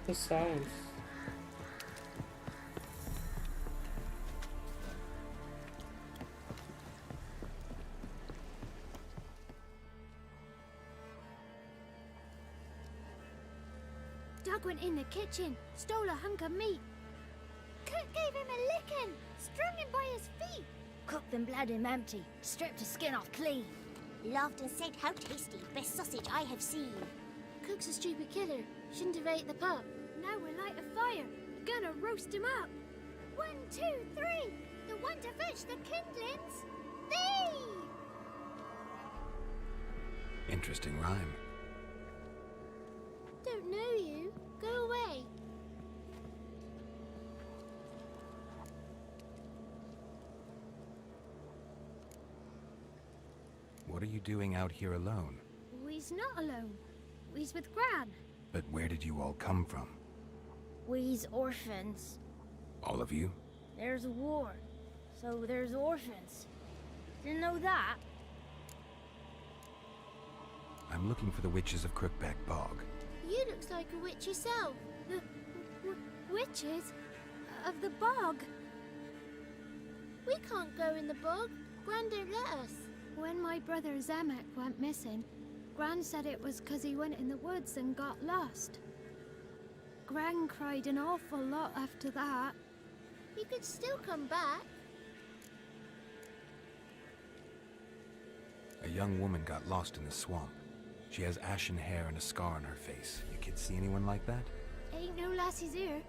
[SPEAKER 1] The sounds.
[SPEAKER 10] Doug went in the kitchen, stole a hunk of meat. Cook gave him a licking, strung him by his feet. Cooked and bled him empty, stripped his skin off clean.
[SPEAKER 11] Laughed and said, "How tasty, best sausage I have seen."
[SPEAKER 10] Cook's a stupid killer, shouldn't have ate the pup. Now we'll light a fire, gonna roast him up. 1, 2, 3, the one to fetch the kindlings. Thee!
[SPEAKER 4] Interesting rhyme.
[SPEAKER 10] Don't know you. Go away.
[SPEAKER 4] What are you doing out here alone?
[SPEAKER 10] We's not alone. We's with Gran.
[SPEAKER 4] But where did you all come from?
[SPEAKER 11] We's orphans.
[SPEAKER 4] All of you?
[SPEAKER 11] There's a war, so there's orphans. Didn't know that.
[SPEAKER 4] I'm looking for the witches of Crookback Bog.
[SPEAKER 10] You looks like a witch yourself. The witches of the bog. We can't go in the bog. Gran don't let us.
[SPEAKER 12] When my brother Zemek went missing, Gran said it was 'cause he went in the woods and got lost. Gran cried an awful lot after that.
[SPEAKER 10] You could still come back.
[SPEAKER 4] A young woman got lost in the swamp. She has ashen hair and a scar on her face. You kids see anyone like that?
[SPEAKER 12] Ain't no lassies here.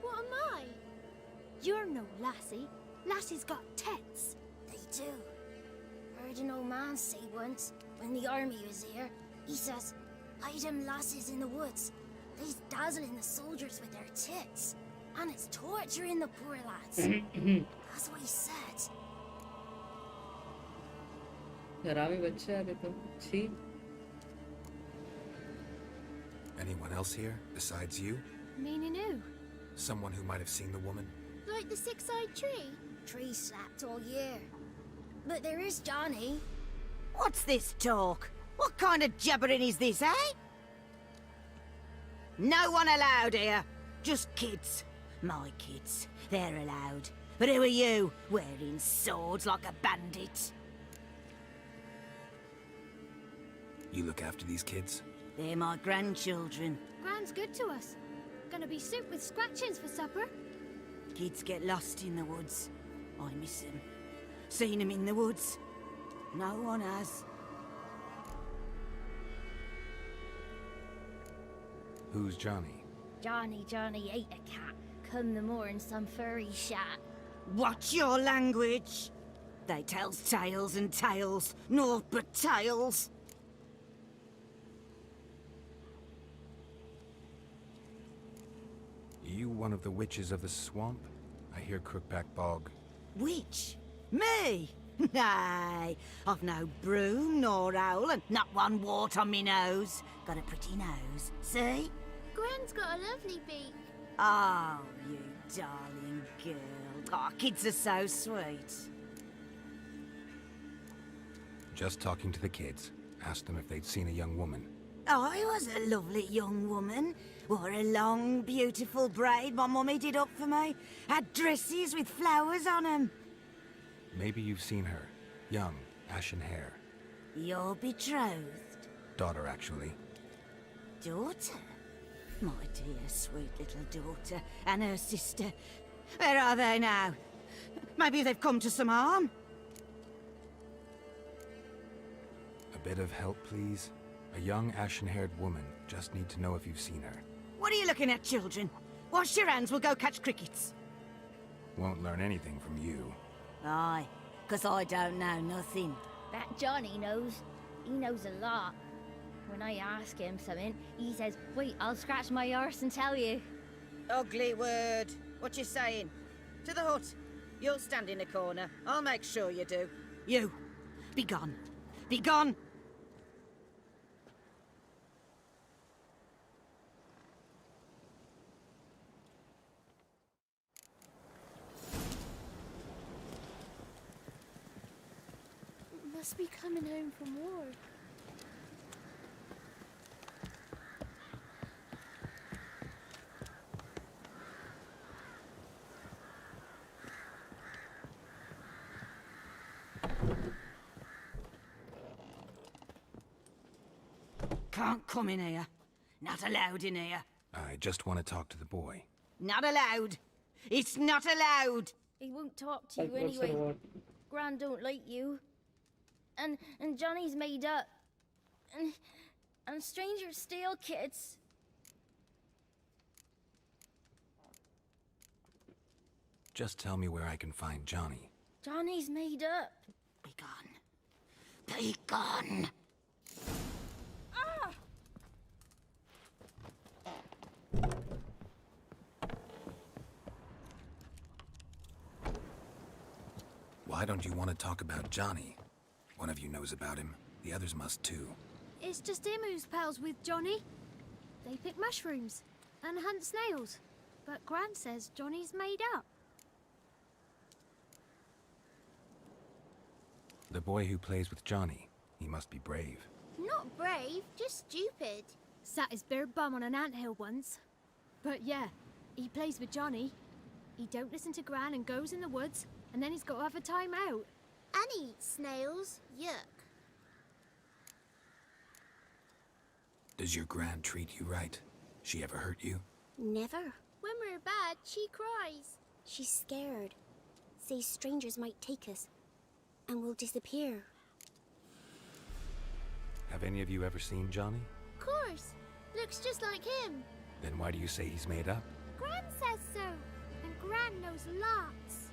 [SPEAKER 10] What am I?
[SPEAKER 12] You're no lassie. Lassie's got tits.
[SPEAKER 11] They do. Heard an old man say once, when the army was here, he says, "Hide them lasses in the woods. They's dazzling the soldiers with their tits. And it's torturing the poor lads." That's what he said.
[SPEAKER 1] हरामी बच्चा है तुम छी.
[SPEAKER 4] Anyone else here besides you?
[SPEAKER 12] Meaning who?
[SPEAKER 4] Someone who might have seen the woman?
[SPEAKER 10] Like the six-eyed tree?
[SPEAKER 11] Tree slapped all year. But there is Johnny.
[SPEAKER 13] What's this talk? What kind of jabbering is this, eh? No one allowed here. Just kids. My kids. They're allowed. But who are you, wearing swords like a bandit?
[SPEAKER 4] You look after these kids?
[SPEAKER 13] They're my grandchildren.
[SPEAKER 12] Gran's good to us. Gonna be soup with scratchings for supper.
[SPEAKER 13] Kids get lost in the woods. I miss them. Seen them in the woods. No one has.
[SPEAKER 4] Who's Johnny?
[SPEAKER 11] Johnny ate a cat. Come the more in some furry shat.
[SPEAKER 13] Watch your language. They tells tales and tales. Naught but tales.
[SPEAKER 4] You one of the witches of the swamp? I hear Crookback Bog.
[SPEAKER 13] Witch? Me? Nay, I've no broom nor owl and not one wart on me nose. Got a pretty nose, see?
[SPEAKER 10] Gran's got a lovely beak.
[SPEAKER 13] Oh, you darling girl. Oh, kids are so sweet.
[SPEAKER 4] Just talking to the kids. Asked them if they'd seen a young woman.
[SPEAKER 13] I was a lovely young woman. Wore a long, beautiful braid my mummy did up for me. Had dresses with flowers on 'em.
[SPEAKER 4] Maybe you've seen her. Young, ashen hair.
[SPEAKER 13] Your betrothed?
[SPEAKER 4] Daughter, actually.
[SPEAKER 13] Daughter? My dear, sweet little daughter. And her sister. Where are they now? Maybe they've come to some harm?
[SPEAKER 4] A bit of help, please? A young, ashen-haired woman. Just need to know if you've seen her.
[SPEAKER 13] What are you looking at, children? Wash your hands, we'll go catch crickets.
[SPEAKER 4] Won't learn anything from you.
[SPEAKER 13] Aye, 'cause I don't know nothing.
[SPEAKER 11] That Johnny knows. He knows a lot. When I ask him something, he says, "Wait, I'll scratch my arse and tell you."
[SPEAKER 13] Ugly word. What you saying? To the hut. You'll stand in a corner. I'll make sure you do. You. Be gone. Be gone.
[SPEAKER 12] Must be coming home from war.
[SPEAKER 13] Can't come in here. Not allowed in here.
[SPEAKER 4] I just want to talk to the boy.
[SPEAKER 13] Not allowed. It's not allowed.
[SPEAKER 11] He won't talk to you anyway. Gran don't like you. And Johnny's made up. And strangers steal kids.
[SPEAKER 4] Just tell me where I can find Johnny.
[SPEAKER 11] Johnny's made up.
[SPEAKER 13] Be gone. Be gone.
[SPEAKER 11] Ah!
[SPEAKER 4] Why don't you want to talk about Johnny? One of you knows about him. The others must too.
[SPEAKER 12] It's just him who's pals with Johnny. They pick mushrooms and hunt snails. But Gran says Johnny's made up.
[SPEAKER 4] The boy who plays with Johnny. He must be brave.
[SPEAKER 10] Not brave, just stupid.
[SPEAKER 12] Sat his bare bum on an anthill once. But yeah, he plays with Johnny. He don't listen to Gran and goes in the woods, and then he's got to have a time out.
[SPEAKER 10] And he eats snails. Yuck.
[SPEAKER 4] Does your Gran treat you right? She ever hurt you?
[SPEAKER 11] Never.
[SPEAKER 10] When we're bad, she cries.
[SPEAKER 11] She's scared. Says strangers might take us, and we'll disappear.
[SPEAKER 4] Have any of you ever seen Johnny?
[SPEAKER 10] Of course. Looks just like him.
[SPEAKER 4] Then why do you say he's made up?
[SPEAKER 10] Gran says so. And Gran knows lots.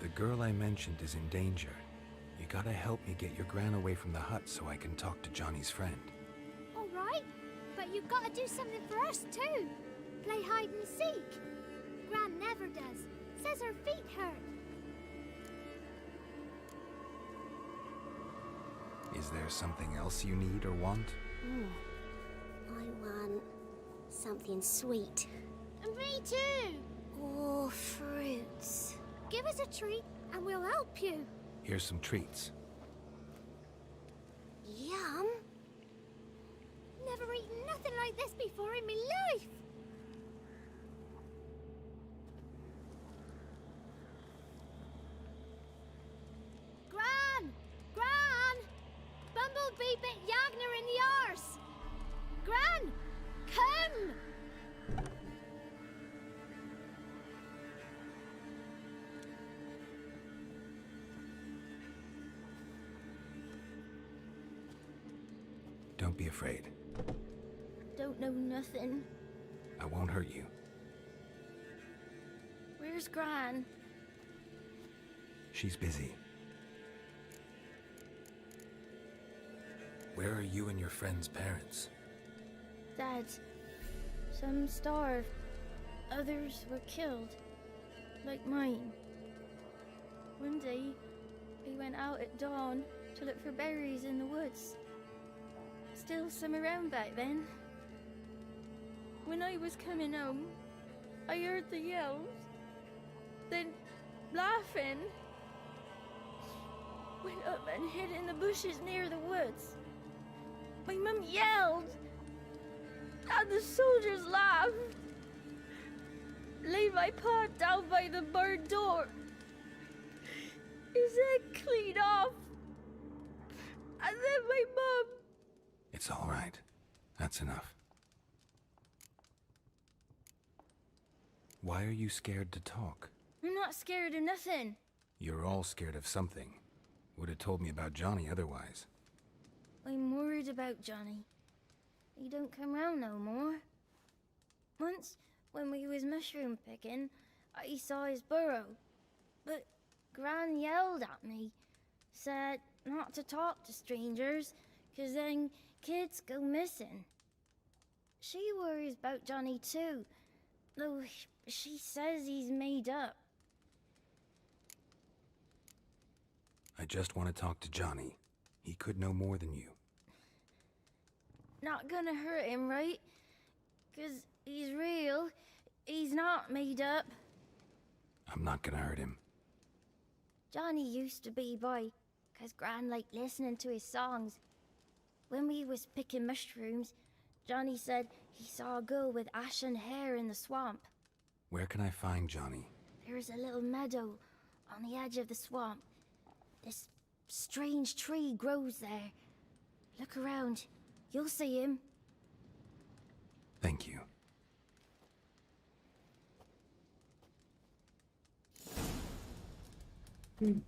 [SPEAKER 4] The girl I mentioned is in danger. You gotta help me get your Gran away from the hut so I can talk to Johnny's friend.
[SPEAKER 10] All right, but you've got to do something for us too. Play hide and seek. Gran never does. Says her feet hurt.
[SPEAKER 4] Is there something else you need or want?
[SPEAKER 11] I want something sweet.
[SPEAKER 10] And me too.
[SPEAKER 11] Oh, fruits.
[SPEAKER 10] Give us a treat and we'll help you.
[SPEAKER 4] Here's some treats.
[SPEAKER 11] Yum.
[SPEAKER 10] Never eaten nothing like this before in my life. Gran! Gran! Bumblebee bit Yagner in the arse. Gran! Come!
[SPEAKER 4] Don't be afraid.
[SPEAKER 10] Don't know nothing.
[SPEAKER 4] I won't hurt you.
[SPEAKER 10] Where's Gran?
[SPEAKER 4] She's busy. Where are you and your friend's parents?
[SPEAKER 10] Dad. Some starved. Others were killed. Like mine. One day, we went out at dawn to look for berries in the woods. Still some around back then. When I was coming home, I heard the yells. Then, laughing. Went up and hid in the bushes near the woods. My mum yelled. And the soldiers laughed. Laid my pa down by the barn door. His head clean off. And then my mum.
[SPEAKER 4] It's all right. That's enough. Why are you scared to talk?
[SPEAKER 10] I'm not scared of nothing.
[SPEAKER 4] You're all scared of something. Would have told me about Johnny otherwise.
[SPEAKER 10] I'm worried about Johnny. He don't come round no more. Once, when we was mushroom picking, I saw his burrow. But Gran yelled at me. Said not to talk to strangers, 'cause then kids go missing. She worries about Johnny too, though she says he's made up.
[SPEAKER 4] I just want to talk to Johnny. He could know more than you.
[SPEAKER 10] Not gonna hurt him, right? 'Cause he's real. He's not made up.
[SPEAKER 4] I'm not gonna hurt him.
[SPEAKER 10] Johnny used to be boy, 'cause Gran liked listening to his songs. When we was picking mushrooms, Johnny said he saw a girl with ashen hair in the swamp.
[SPEAKER 4] Where can I find Johnny?
[SPEAKER 10] There's a little meadow on the edge of the swamp. This strange tree grows there. Look around. You'll see him.
[SPEAKER 4] Thank you.
[SPEAKER 13] Who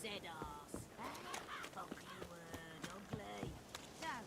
[SPEAKER 13] said arse? Fuck you word, ugly. Don't.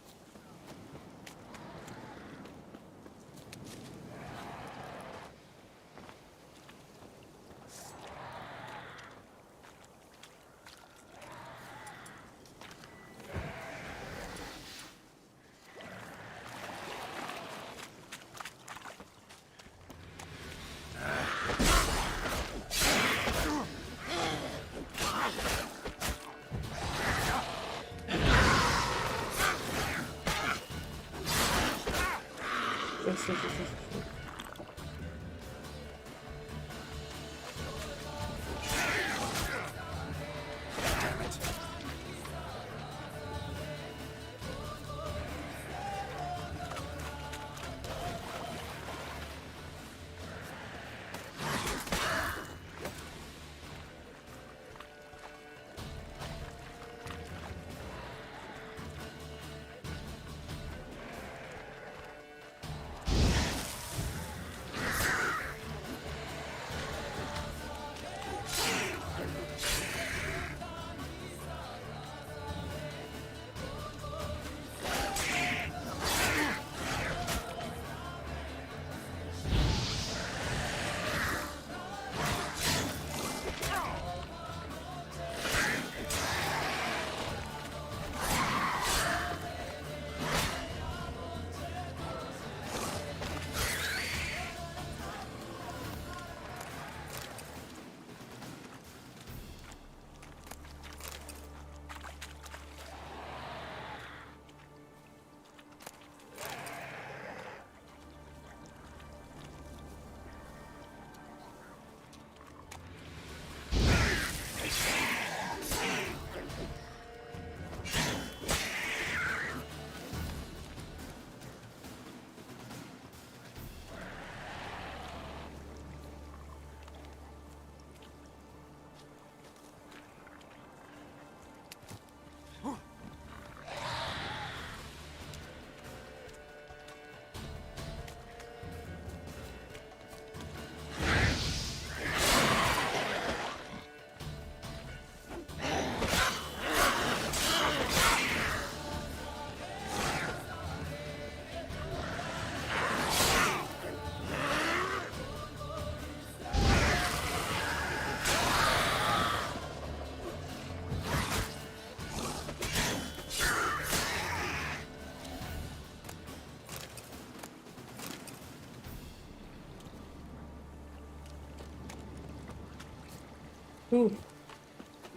[SPEAKER 1] Whew.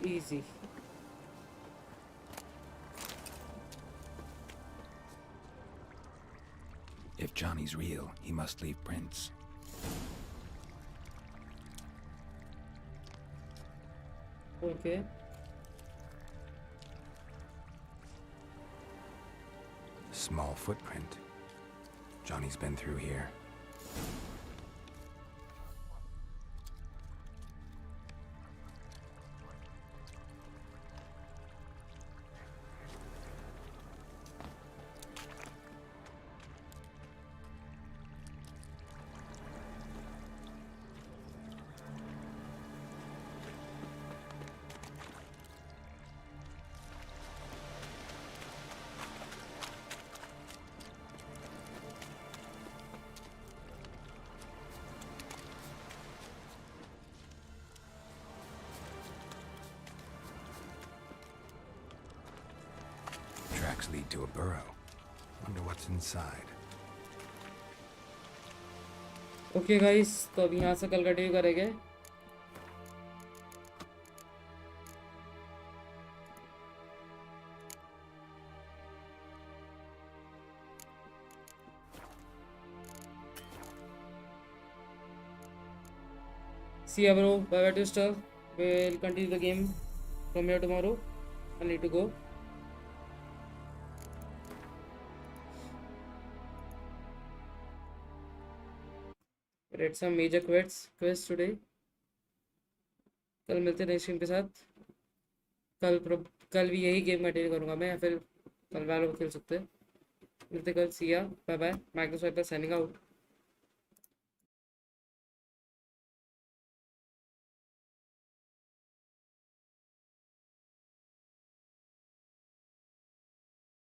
[SPEAKER 1] Easy.
[SPEAKER 4] If Johnny's real, he must leave prints.
[SPEAKER 1] Okay.
[SPEAKER 4] Small footprint. Johnny's been through here. Tracks lead to a burrow. Wonder what's inside.
[SPEAKER 1] Okay guys, तो अब यहाँ से कल continue करेंगे. See ya, bro. Bye bye, Twister. We'll continue the game from here tomorrow. I need to go. Read some major quests today. कल मिलते हैं नई स्ट्रीम के साथ. कल भी यही गेम कंटिन्यू करूँगा मैं, या फिर कल वालों खेल सकते हैं. मिलते कल. See ya. Bye bye. Magnus Viper signing out.